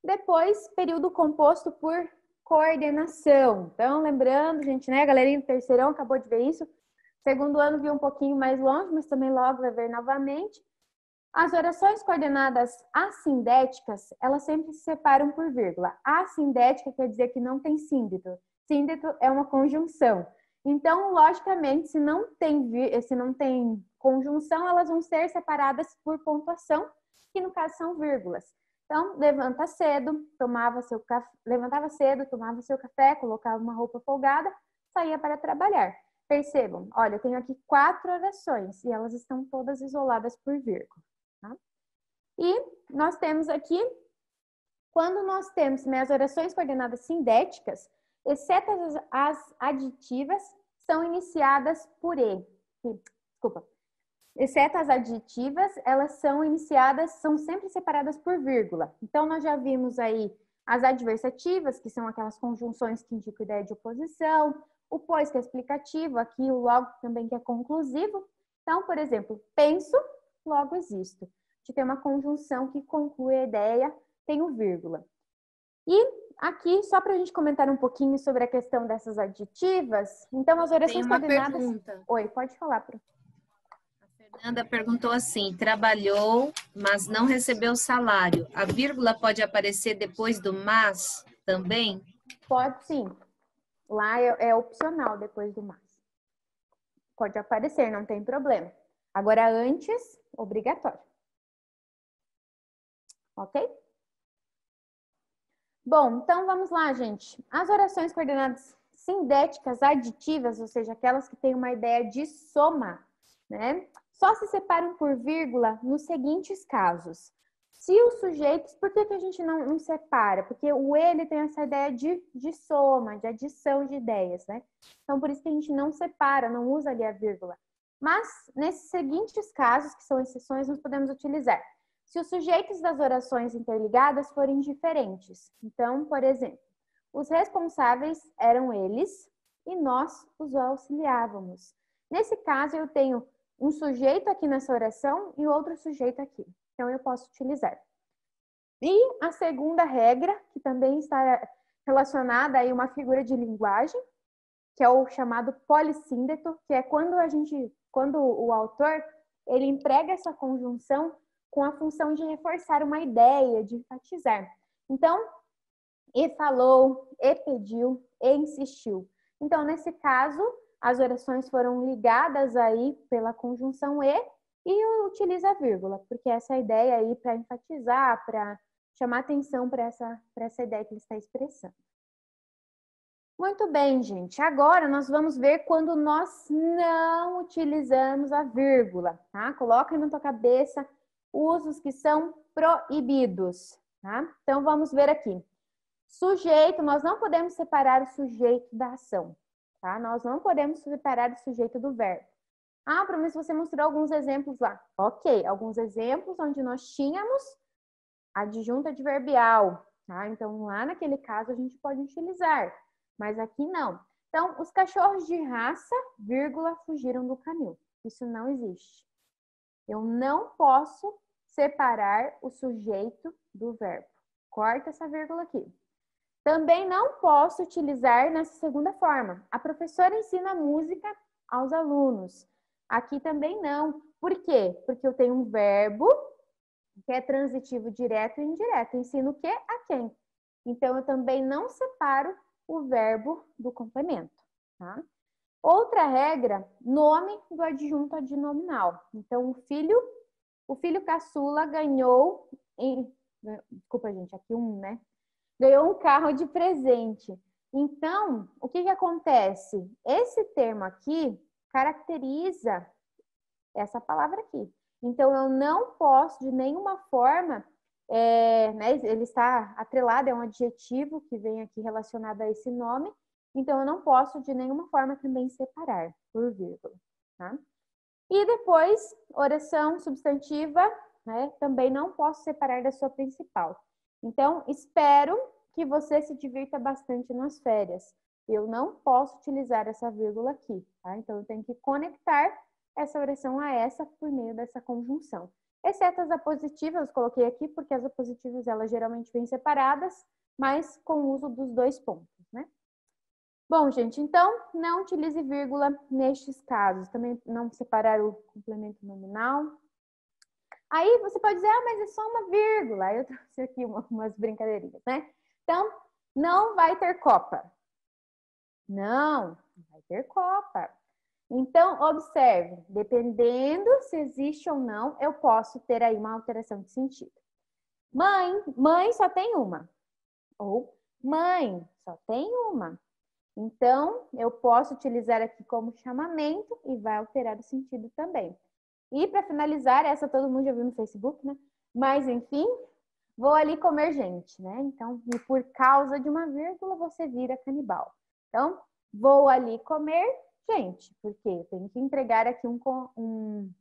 Depois, período composto por coordenação. Então, lembrando, gente, né, a galerinha do terceirão acabou de ver isso. Segundo ano viu um pouquinho mais longe, mas também logo vai ver novamente. As orações coordenadas assindéticas, elas sempre se separam por vírgula. Assindética quer dizer que não tem síndeto. Síndeto é uma conjunção. Então, logicamente, se não tem conjunção, elas vão ser separadas por pontuação, que no caso são vírgulas. Então, levantava cedo, tomava seu café, colocava uma roupa folgada, saía para trabalhar. Percebam, olha, eu tenho aqui 4 orações e elas estão todas isoladas por vírgula. Tá? E nós temos aqui, quando nós temos as orações coordenadas sindéticas, exceto as aditivas, são iniciadas por E. Desculpa. Exceto as aditivas, elas são sempre separadas por vírgula. Então, nós já vimos aí as adversativas, que são aquelas conjunções que indicam ideia de oposição, o pois, que é explicativo, aqui o logo também, que é conclusivo. Então, por exemplo, penso, logo existo. A gente tem uma conjunção que conclui a ideia, tem o vírgula. E aqui, só para a gente comentar um pouquinho sobre a questão dessas aditivas, então as orações coordenadas... Pergunta. Oi, pode falar, Pro. A Fernanda perguntou assim, trabalhou, mas não recebeu salário. A vírgula pode aparecer depois do mas também? Pode sim. Lá é opcional depois do mais. Pode aparecer, não tem problema. Agora, antes, obrigatório. Ok? Bom, então vamos lá, gente. As orações coordenadas sindéticas aditivas, ou seja, aquelas que têm uma ideia de soma, né? Só se separam por vírgula nos seguintes casos. Se os sujeitos, por que a gente não separa? Porque o ele tem essa ideia de soma, de adição de ideias, né? Então, por isso que a gente não separa, não usa ali a vírgula. Mas, nesses seguintes casos, que são exceções, nós podemos utilizar. Se os sujeitos das orações interligadas forem diferentes. Então, por exemplo, os responsáveis eram eles e nós os auxiliávamos. Nesse caso, eu tenho um sujeito aqui nessa oração e outro sujeito aqui. Então, eu posso utilizar. E a segunda regra, que também está relacionada a uma figura de linguagem, que é o chamado polissíndeto, que é quando o autor, ele emprega essa conjunção com a função de reforçar uma ideia, de enfatizar. Então, e falou, e pediu, e insistiu. Então, nesse caso, as orações foram ligadas aí pela conjunção e utiliza a vírgula, porque essa é a ideia aí para enfatizar, para chamar atenção para essa ideia que ele está expressando. Muito bem, gente. Agora nós vamos ver quando nós não utilizamos a vírgula, tá? Coloca aí na tua cabeça usos que são proibidos, tá? Então vamos ver aqui. Sujeito, nós não podemos separar o sujeito da ação, tá? Nós não podemos separar o sujeito do verbo. Ah, mas você mostrou alguns exemplos lá. Ok, alguns exemplos onde nós tínhamos adjunto adverbial, tá? Então, lá naquele caso a gente pode utilizar, mas aqui não. Então, os cachorros de raça, vírgula, fugiram do canil. Isso não existe. Eu não posso separar o sujeito do verbo. Corta essa vírgula aqui. Também não posso utilizar nessa segunda forma. A professora ensina música aos alunos. Aqui também não. Por quê? Porque eu tenho um verbo que é transitivo direto e indireto. Ensino o quê? A quem? Então, eu também não separo o verbo do complemento, tá? Outra regra, nome do adjunto adnominal. Então, o filho caçula ganhou desculpa, gente, aqui um, né? Ganhou um carro de presente. Então, o que acontece? Esse termo aqui caracteriza essa palavra aqui. Então, eu não posso de nenhuma forma, né, ele está atrelado, é um adjetivo que vem aqui relacionado a esse nome, então eu não posso de nenhuma forma também separar por vírgula, tá? E depois, oração substantiva, né, também não posso separar da sua principal. Então, espero que você se divirta bastante nas férias. Eu não posso utilizar essa vírgula aqui, tá? Então, eu tenho que conectar essa oração a essa por meio dessa conjunção. Exceto as apositivas, eu coloquei aqui porque as apositivas, elas geralmente vêm separadas, mas com o uso dos dois pontos, né? Bom, gente, então, não utilize vírgula nestes casos. Também não separar o complemento nominal. Aí você pode dizer, mas é só uma vírgula. Eu trouxe aqui umas brincadeirinhas, né? Então, não vai ter copa. Não vai ter copa. Então, observe, dependendo se existe ou não, eu posso ter aí uma alteração de sentido. Mãe só tem uma. Ou mãe só tem uma. Então, eu posso utilizar aqui como chamamento e vai alterar o sentido também. E para finalizar, essa todo mundo já viu no Facebook, né? Mas, enfim, vou ali comer gente, né? Então, e por causa de uma vírgula, você vira canibal. Então, vou ali comer gente, porque eu tenho que entregar aqui um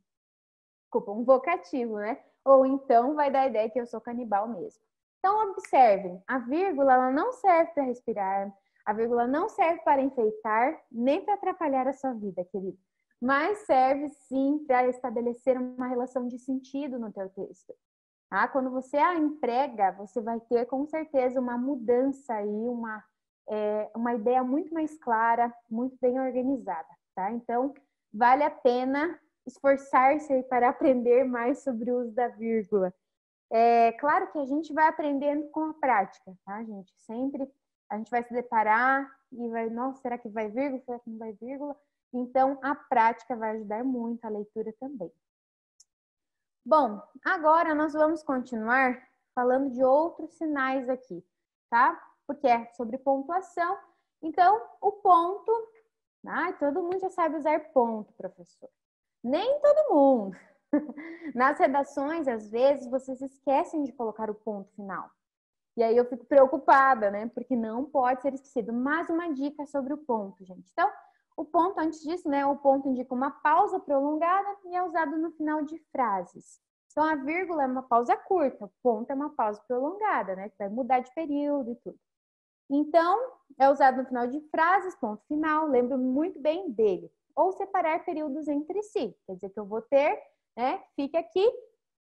vocativo, né? Ou então vai dar a ideia que eu sou canibal mesmo. Então, observem, a vírgula ela não serve para respirar, a vírgula não serve para enfeitar, nem para atrapalhar a sua vida, querido. Mas serve sim para estabelecer uma relação de sentido no teu texto. Tá? Quando você a emprega, você vai ter com certeza uma mudança aí, uma ideia muito mais clara, muito bem organizada, tá? Então, vale a pena esforçar-se aí para aprender mais sobre o uso da vírgula. É claro que a gente vai aprendendo com a prática, tá, gente? Sempre a gente vai se deparar e vai, nossa, será que vai vírgula? Será que não vai vírgula? Então, a prática vai ajudar muito, a leitura também. Bom, agora nós vamos continuar falando de outros sinais aqui, tá? Porque é sobre pontuação. Então, o ponto... todo mundo já sabe usar ponto, professor. Nem todo mundo. Nas redações, às vezes, vocês esquecem de colocar o ponto final. E aí eu fico preocupada, né? Porque não pode ser esquecido. Mas uma dica sobre o ponto, gente. Então, o ponto, antes disso, né? O ponto indica uma pausa prolongada e é usado no final de frases. Então, a vírgula é uma pausa curta, o ponto é uma pausa prolongada, né? Que vai mudar de período e tudo. Então, é usado no final de frases, ponto final, lembro muito bem dele. Ou separar períodos entre si. Quer dizer que eu vou ter, né? Fique aqui,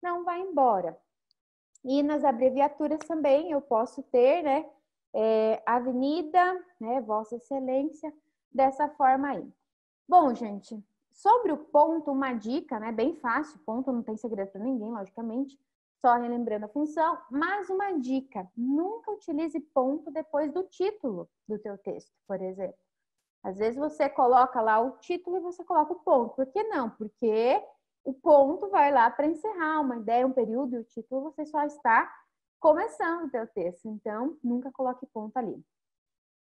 não vai embora. E nas abreviaturas também eu posso ter, né? Avenida, né? Vossa Excelência, dessa forma aí. Bom, gente, sobre o ponto, uma dica, né? Bem fácil, ponto não tem segredo para ninguém, logicamente, só relembrando a função, mas uma dica, nunca utilize ponto depois do título do teu texto, por exemplo. Às vezes você coloca lá o título e você coloca o ponto. Por que não? Porque o ponto vai lá para encerrar uma ideia, um período, e o título você só está começando o teu texto. Então, nunca coloque ponto ali.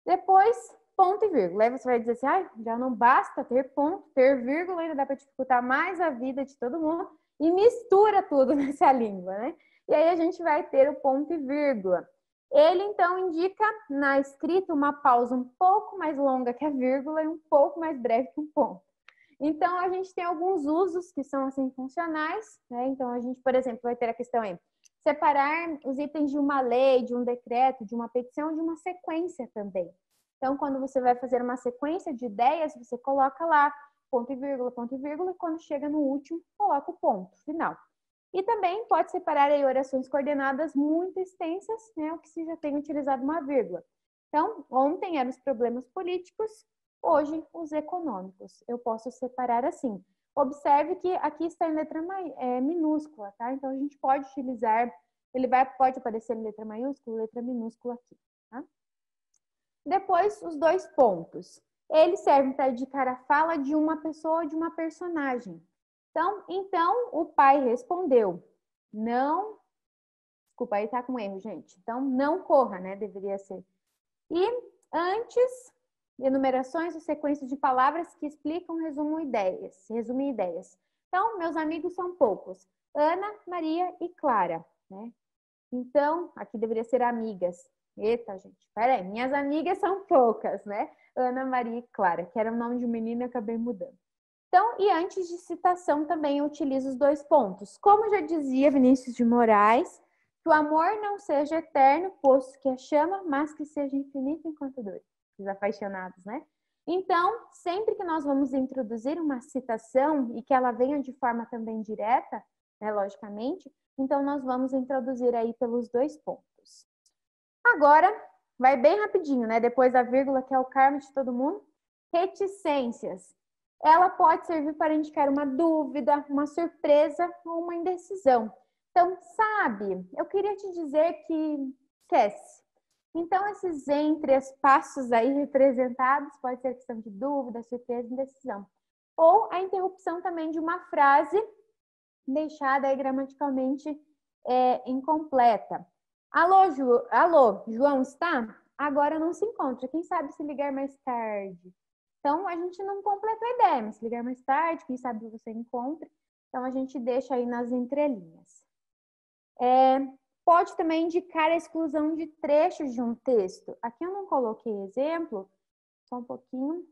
Depois, ponto e vírgula. Aí você vai dizer assim, já não basta ter ponto, ter vírgula, ainda dá para dificultar mais a vida de todo mundo. E mistura tudo nessa língua, né? E aí a gente vai ter o ponto e vírgula. Ele, então, indica na escrita uma pausa um pouco mais longa que a vírgula e um pouco mais breve que um ponto. Então, a gente tem alguns usos que são, assim, funcionais, né? Então, a gente, por exemplo, vai ter a questão aí, separar os itens de uma lei, de um decreto, de uma petição, de uma sequência também. Então, quando você vai fazer uma sequência de ideias, você coloca lá ponto e vírgula, e quando chega no último, coloca o ponto final. E também pode separar aí orações coordenadas muito extensas, né, o que se já tem utilizado uma vírgula. Então, ontem eram os problemas políticos, hoje os econômicos. Eu posso separar assim. Observe que aqui está em letra minúscula, tá? Então, a gente pode utilizar, pode aparecer em letra maiúscula, letra minúscula aqui, tá? Depois, os dois pontos. Eles servem para indicar a fala de uma pessoa ou de uma personagem. Então, o pai respondeu, não Desculpa, aí tá com erro, gente. Então, não corra, né? Deveria ser. E antes, enumerações ou sequências de palavras que explicam, resumem ideias. Então, meus amigos são poucos. Ana, Maria e Clara, né? Então, aqui deveria ser amigas. Eita, gente, peraí. Minhas amigas são poucas, né? Ana, Maria e Clara, que era o nome de um menino e acabei mudando. Então, e antes de citação também eu utilizo os 2 pontos. Como já dizia Vinícius de Moraes, que o amor não seja eterno, posto que a chama, mas que seja infinito enquanto dure. Os apaixonados, né? Então, sempre que nós vamos introduzir uma citação e que ela venha de forma também direta, né, logicamente, então nós vamos introduzir aí pelos 2 pontos. Agora, vai bem rapidinho, né? Depois da vírgula, que é o karma de todo mundo. Reticências. Ela pode servir para indicar uma dúvida, uma surpresa ou uma indecisão. Então, sabe, eu queria te dizer que esquece. Então, esses espaços aí representados pode ser questão de dúvida, surpresa, indecisão. Ou a interrupção também de uma frase deixada aí gramaticalmente incompleta. Alô, João está? Agora não se encontra. Quem sabe se ligar mais tarde? Então, a gente não completa a ideia, mas se ligar mais tarde, quem sabe você encontra. Então, a gente deixa aí nas entrelinhas. Pode também indicar a exclusão de trechos de um texto. Aqui eu não coloquei exemplo, só um pouquinho.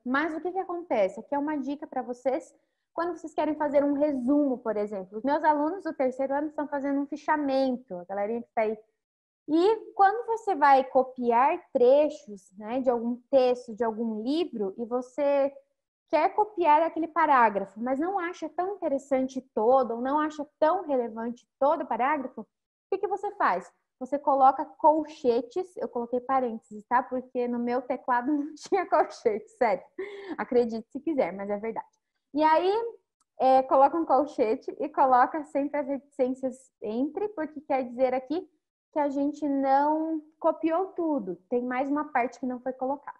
Mas o que acontece? Aqui é uma dica para vocês, quando vocês querem fazer um resumo, por exemplo. Os meus alunos do 3º ano estão fazendo um fichamento, a galerinha que está aí. E quando você vai copiar trechos, né, de algum texto, de algum livro, e você quer copiar aquele parágrafo, mas não acha tão interessante todo, ou não acha tão relevante todo o parágrafo, o que você faz? Você coloca colchetes, eu coloquei parênteses, tá? Porque no meu teclado não tinha colchete, sério. Acredite se quiser, mas é verdade. E aí, coloca um colchete e coloca sempre as reticências entre, porque quer dizer aqui que a gente não copiou tudo. Tem mais uma parte que não foi colocada.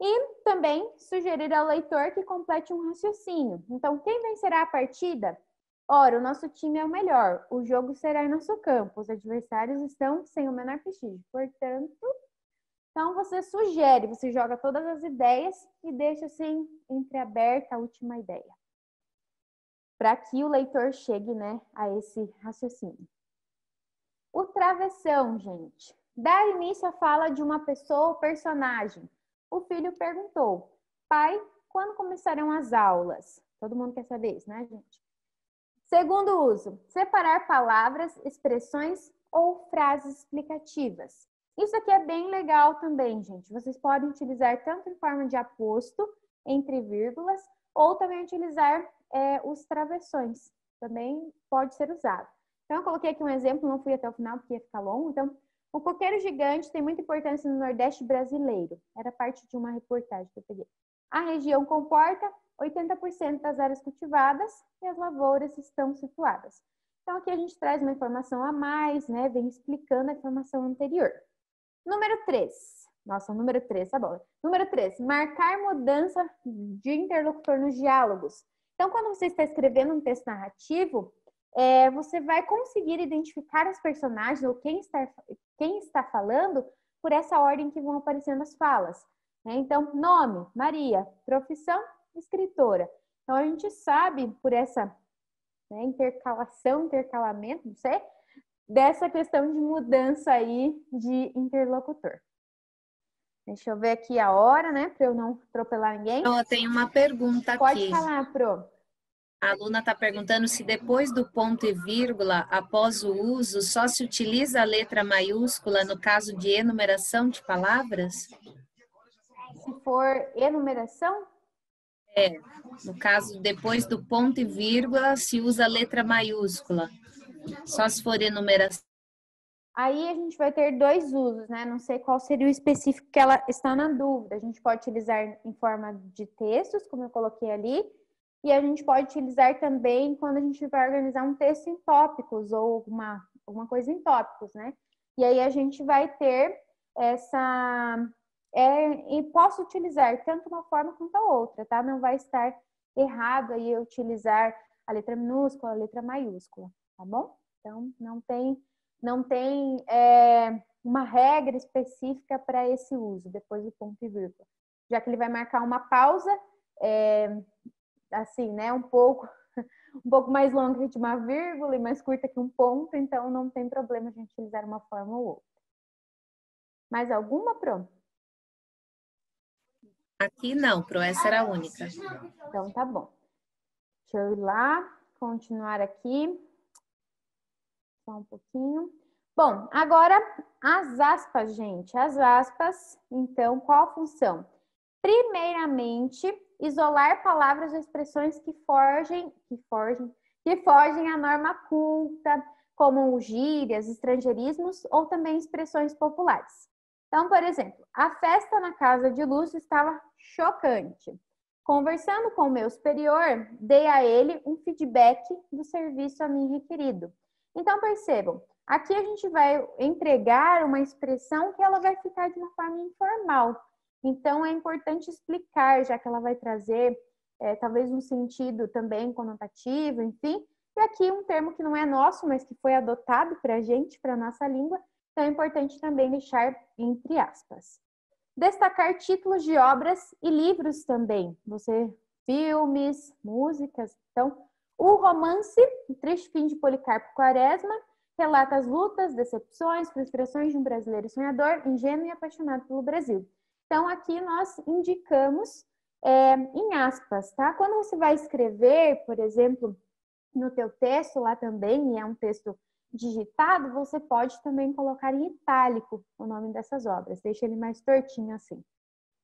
E também sugerir ao leitor que complete um raciocínio. Então, quem vencerá a partida? Ora, o nosso time é o melhor. O jogo será em nosso campo. Os adversários estão sem o menor prestígio. Portanto, então você sugere, você joga todas as ideias e deixa assim entreaberta a última ideia. Para que o leitor chegue, né, a esse raciocínio. O travessão, gente. Dar início à fala de uma pessoa ou personagem. O filho perguntou: pai, quando começarão as aulas? Todo mundo quer saber isso, né, gente? Segundo uso, separar palavras, expressões ou frases explicativas. Isso aqui é bem legal também, gente. Vocês podem utilizar tanto em forma de aposto, entre vírgulas, ou também utilizar os travessões. Também pode ser usado. Então, eu coloquei aqui um exemplo, não fui até o final porque ia ficar longo. Então, o coqueiro gigante tem muita importância no Nordeste brasileiro. Era parte de uma reportagem que eu peguei. A região comporta 80% das áreas cultivadas e as lavouras estão situadas. Então, aqui a gente traz uma informação a mais, né? Vem explicando a informação anterior. Número 3. Nossa, número 3, tá bom. Número 3. Marcar mudança de interlocutor nos diálogos. Então, quando você está escrevendo um texto narrativo, você vai conseguir identificar os personagens ou quem está falando por essa ordem que vão aparecendo as falas. Né? Então, nome, Maria, profissão, escritora. Então, a gente sabe por essa intercalamento, não sei, dessa questão de mudança aí de interlocutor. Deixa eu ver aqui a hora, né, para eu não atropelar ninguém. Eu tenho uma pergunta aqui. Pode falar, Pro. A aluna está perguntando se depois do ponto e vírgula, após o uso, só se utiliza a letra maiúscula no caso de enumeração de palavras? Se for enumeração? No caso, depois do ponto e vírgula, se usa a letra maiúscula. Só se for enumeração. Aí a gente vai ter 2 usos, né? Não sei qual seria o específico que ela está na dúvida. A gente pode utilizar em forma de textos, como eu coloquei ali, e a gente pode utilizar também quando a gente vai organizar um texto em tópicos ou alguma coisa em tópicos, né? E aí a gente vai ter e posso utilizar tanto uma forma quanto a outra, tá? Não vai estar errado aí eu utilizar a letra minúscula, a letra maiúscula, tá bom? Então, não tem uma regra específica para esse uso, depois do ponto e vírgula. Já que ele vai marcar uma pausa, assim, né, um pouco mais longa que uma vírgula e mais curta que um ponto, então não tem problema a gente utilizar uma forma ou outra. Mais alguma, Pro? Aqui não, Pro, essa era a única. Então tá bom. Deixa eu ir lá, continuar aqui. Só um pouquinho. Bom, agora as aspas, gente. As aspas, então, qual a função? Primeiramente, isolar palavras ou expressões que fogem à norma culta, como gírias, estrangeirismos ou também expressões populares. Então, por exemplo, a festa na casa de Lúcio estava chocante. Conversando com o meu superior, dei a ele um feedback do serviço a mim requerido. Então, percebam, aqui a gente vai entregar uma expressão que ela vai ficar de uma forma informal. Então, é importante explicar, já que ela vai trazer talvez um sentido também conotativo, enfim. E aqui um termo que não é nosso, mas que foi adotado para a gente, para a nossa língua. Então, é importante também deixar entre aspas. Destacar títulos de obras e livros também. Filmes, músicas. Então, o romance O Triste Fim de Policarpo Quaresma relata as lutas, decepções, frustrações de um brasileiro sonhador, ingênuo e apaixonado pelo Brasil. Então, aqui nós indicamos em aspas, tá? Quando você vai escrever, por exemplo, no teu texto lá também, e é um texto digitado, você pode também colocar em itálico o nome dessas obras. Deixa ele mais tortinho assim,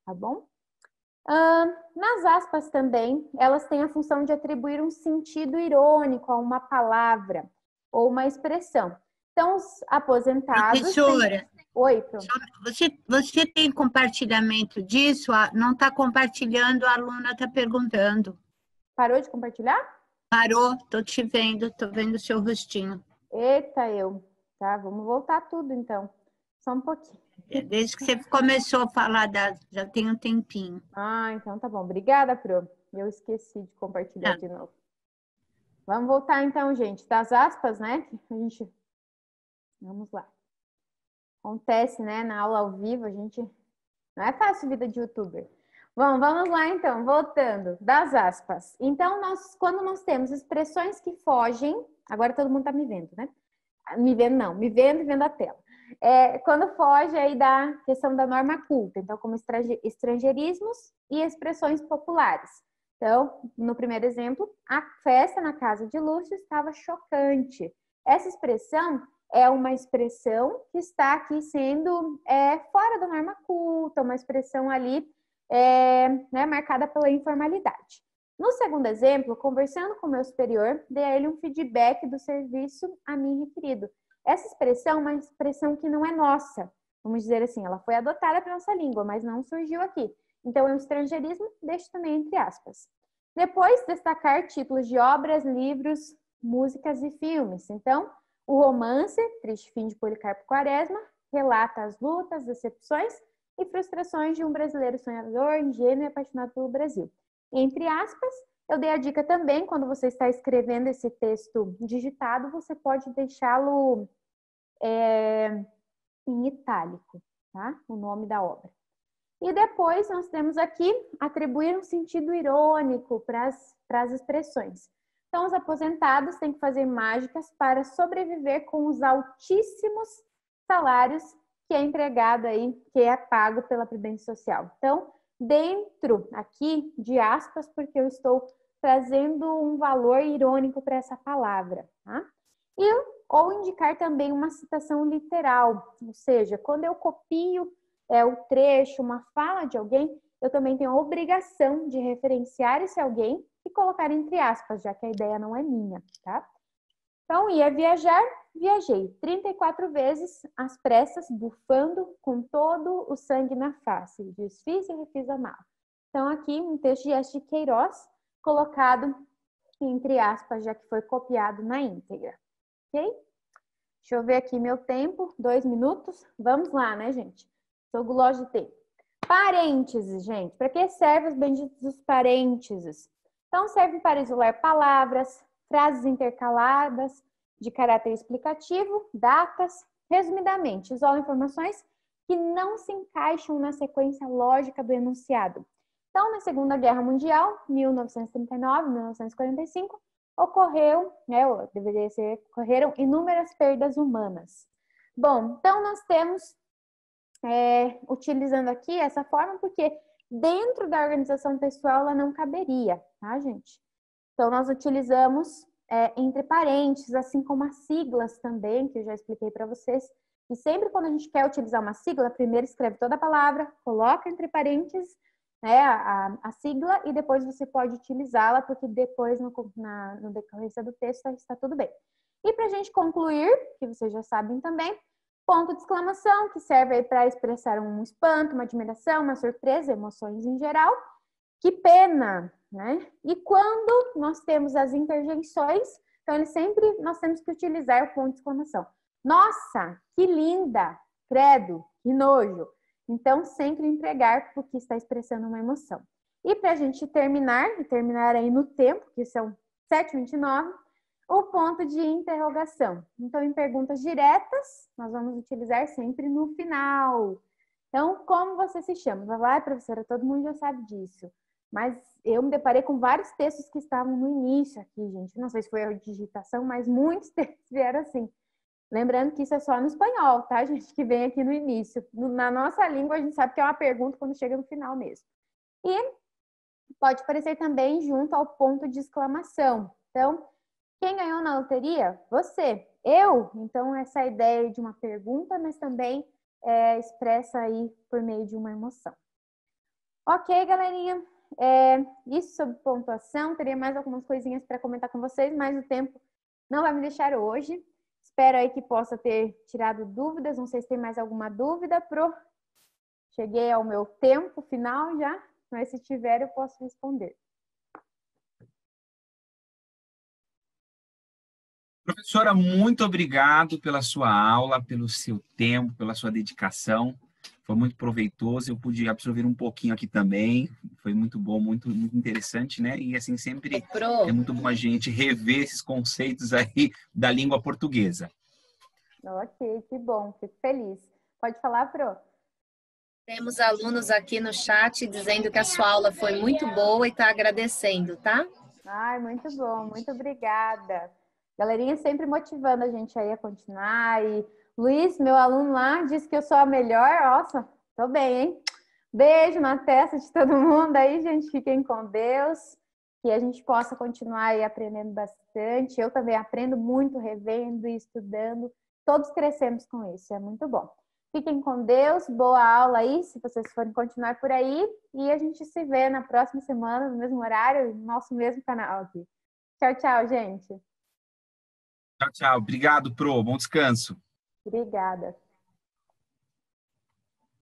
tá bom? Nas aspas também, elas têm a função de atribuir um sentido irônico a uma palavra ou uma expressão. Então, os aposentados... Professora, Oi, Pro. você tem compartilhamento disso? Não está compartilhando, a aluna está perguntando. Parou de compartilhar? Parou, estou te vendo, estou vendo o seu rostinho. Eita, tá? Vamos voltar tudo, então. Só um pouquinho. Desde que você começou a falar, já tem um tempinho. Então tá bom. Obrigada, Pro. Eu esqueci de compartilhar de novo. Vamos voltar, então, gente. Das aspas, né? Vamos lá. Acontece, né? Na aula ao vivo, a gente... Não é fácil vida de youtuber. Bom, vamos lá, então. Voltando. Das aspas. Então, quando nós temos expressões que fogem... Agora todo mundo tá me vendo, né? Me vendo não. Me vendo e vendo a tela. Quando foge aí da questão da norma culta, então como estrangeirismos e expressões populares. Então, no primeiro exemplo, a festa na casa de Lúcio estava chocante. Essa expressão é uma expressão que está aqui sendo fora da norma culta, uma expressão ali marcada pela informalidade. No segundo exemplo, conversando com o meu superior, dei a ele um feedback do serviço a mim requerido. Essa expressão é uma expressão que não é nossa. Vamos dizer assim, ela foi adotada para nossa língua, mas não surgiu aqui. Então, é um estrangeirismo, deixo também entre aspas. Depois, destacar títulos de obras, livros, músicas e filmes. Então, o romance, Triste Fim de Policarpo Quaresma, relata as lutas, decepções e frustrações de um brasileiro sonhador, ingênuo e apaixonado pelo Brasil. Entre aspas, eu dei a dica também, quando você está escrevendo esse texto digitado, você pode deixá-lo em itálico, tá? O nome da obra. E depois nós temos aqui atribuir um sentido irônico para as expressões. Então, os aposentados têm que fazer mágicas para sobreviver com os altíssimos salários que é empregado aí, que é pago pela Previdência Social. Então, dentro aqui de aspas, porque eu estou trazendo um valor irônico para essa palavra, tá? Ou indicar também uma citação literal, ou seja, quando eu copio o trecho, uma fala de alguém, eu também tenho a obrigação de referenciar esse alguém e colocar entre aspas, já que a ideia não é minha, tá? Então, ia viajar, viajei 34 vezes às pressas, bufando com todo o sangue na face. Desfiz e refiz a mala. Então, aqui um texto de S. de Queiroz, colocado entre aspas, já que foi copiado na íntegra. Ok? Deixa eu ver aqui meu tempo, 2 minutos. Vamos lá, né, gente? Sou gulosa de tempo. Parênteses, gente. Para que servem os benditos parênteses? Então, servem para isolar palavras, frases intercaladas, de caráter explicativo, datas, resumidamente, isola informações que não se encaixam na sequência lógica do enunciado. Então, na Segunda Guerra Mundial, 1939, 1945, ocorreram inúmeras perdas humanas. Bom, então nós temos, utilizando aqui essa forma, porque dentro da organização textual ela não caberia, tá, gente? Então, nós utilizamos entre parênteses, assim como as siglas também, que eu já expliquei para vocês. E sempre quando a gente quer utilizar uma sigla, primeiro escreve toda a palavra, coloca entre parênteses, né, a sigla, e depois você pode utilizá-la, porque depois, no decorrência do texto, está tudo bem. E para a gente concluir, que vocês já sabem também, ponto de exclamação, que serve aí para expressar um espanto, uma admiração, uma surpresa, emoções em geral. Que pena, né? E quando nós temos as interjeições, então nós temos que utilizar o ponto de exclamação. Nossa, que linda! Credo, que nojo! Então, sempre empregar porque está expressando uma emoção. E para a gente terminar aí no tempo, que são 7h29, o ponto de interrogação. Então, em perguntas diretas, nós vamos utilizar sempre no final. Então, como você se chama? Vai, professora, todo mundo já sabe disso. Mas eu me deparei com vários textos que estavam no início aqui, gente. Não sei se foi a digitação, mas muitos textos vieram assim. Lembrando que isso é só no espanhol, tá, gente? Que vem aqui no início. Na nossa língua, a gente sabe que é uma pergunta quando chega no final mesmo. E pode aparecer também junto ao ponto de exclamação. Então, quem ganhou na loteria? Você. Eu. Então, essa ideia de uma pergunta, mas também expressa aí por meio de uma emoção. Ok, galerinha? Isso sobre pontuação. Teria mais algumas coisinhas para comentar com vocês, mas o tempo não vai me deixar hoje. Espero aí que possa ter tirado dúvidas. Não sei se tem mais alguma dúvida, Cheguei ao meu tempo final já, mas se tiver eu posso responder. Professora, muito obrigado pela sua aula, pelo seu tempo, pela sua dedicação. Foi muito proveitoso, eu pude absorver um pouquinho aqui também. Foi muito bom, muito, muito interessante, né? E assim, sempre é muito bom a gente rever esses conceitos aí da língua portuguesa. Ok, que bom, fico feliz. Pode falar, Pro? Temos alunos aqui no chat dizendo que a sua aula foi muito boa e está agradecendo, tá? Ai, muito bom, muito obrigada. Galerinha sempre motivando a gente aí a continuar. E Luiz, meu aluno lá, disse que eu sou a melhor. Nossa, tô bem, hein? Beijo na testa de todo mundo aí, gente. Fiquem com Deus. Que a gente possa continuar aí aprendendo bastante. Eu também aprendo muito, revendo e estudando. Todos crescemos com isso, é muito bom. Fiquem com Deus, boa aula aí, se vocês forem continuar por aí. E a gente se vê na próxima semana, no mesmo horário, no nosso mesmo canal aqui. Tchau, tchau, gente. Tchau, tchau. Obrigado, Pro. Bom descanso. Obrigada.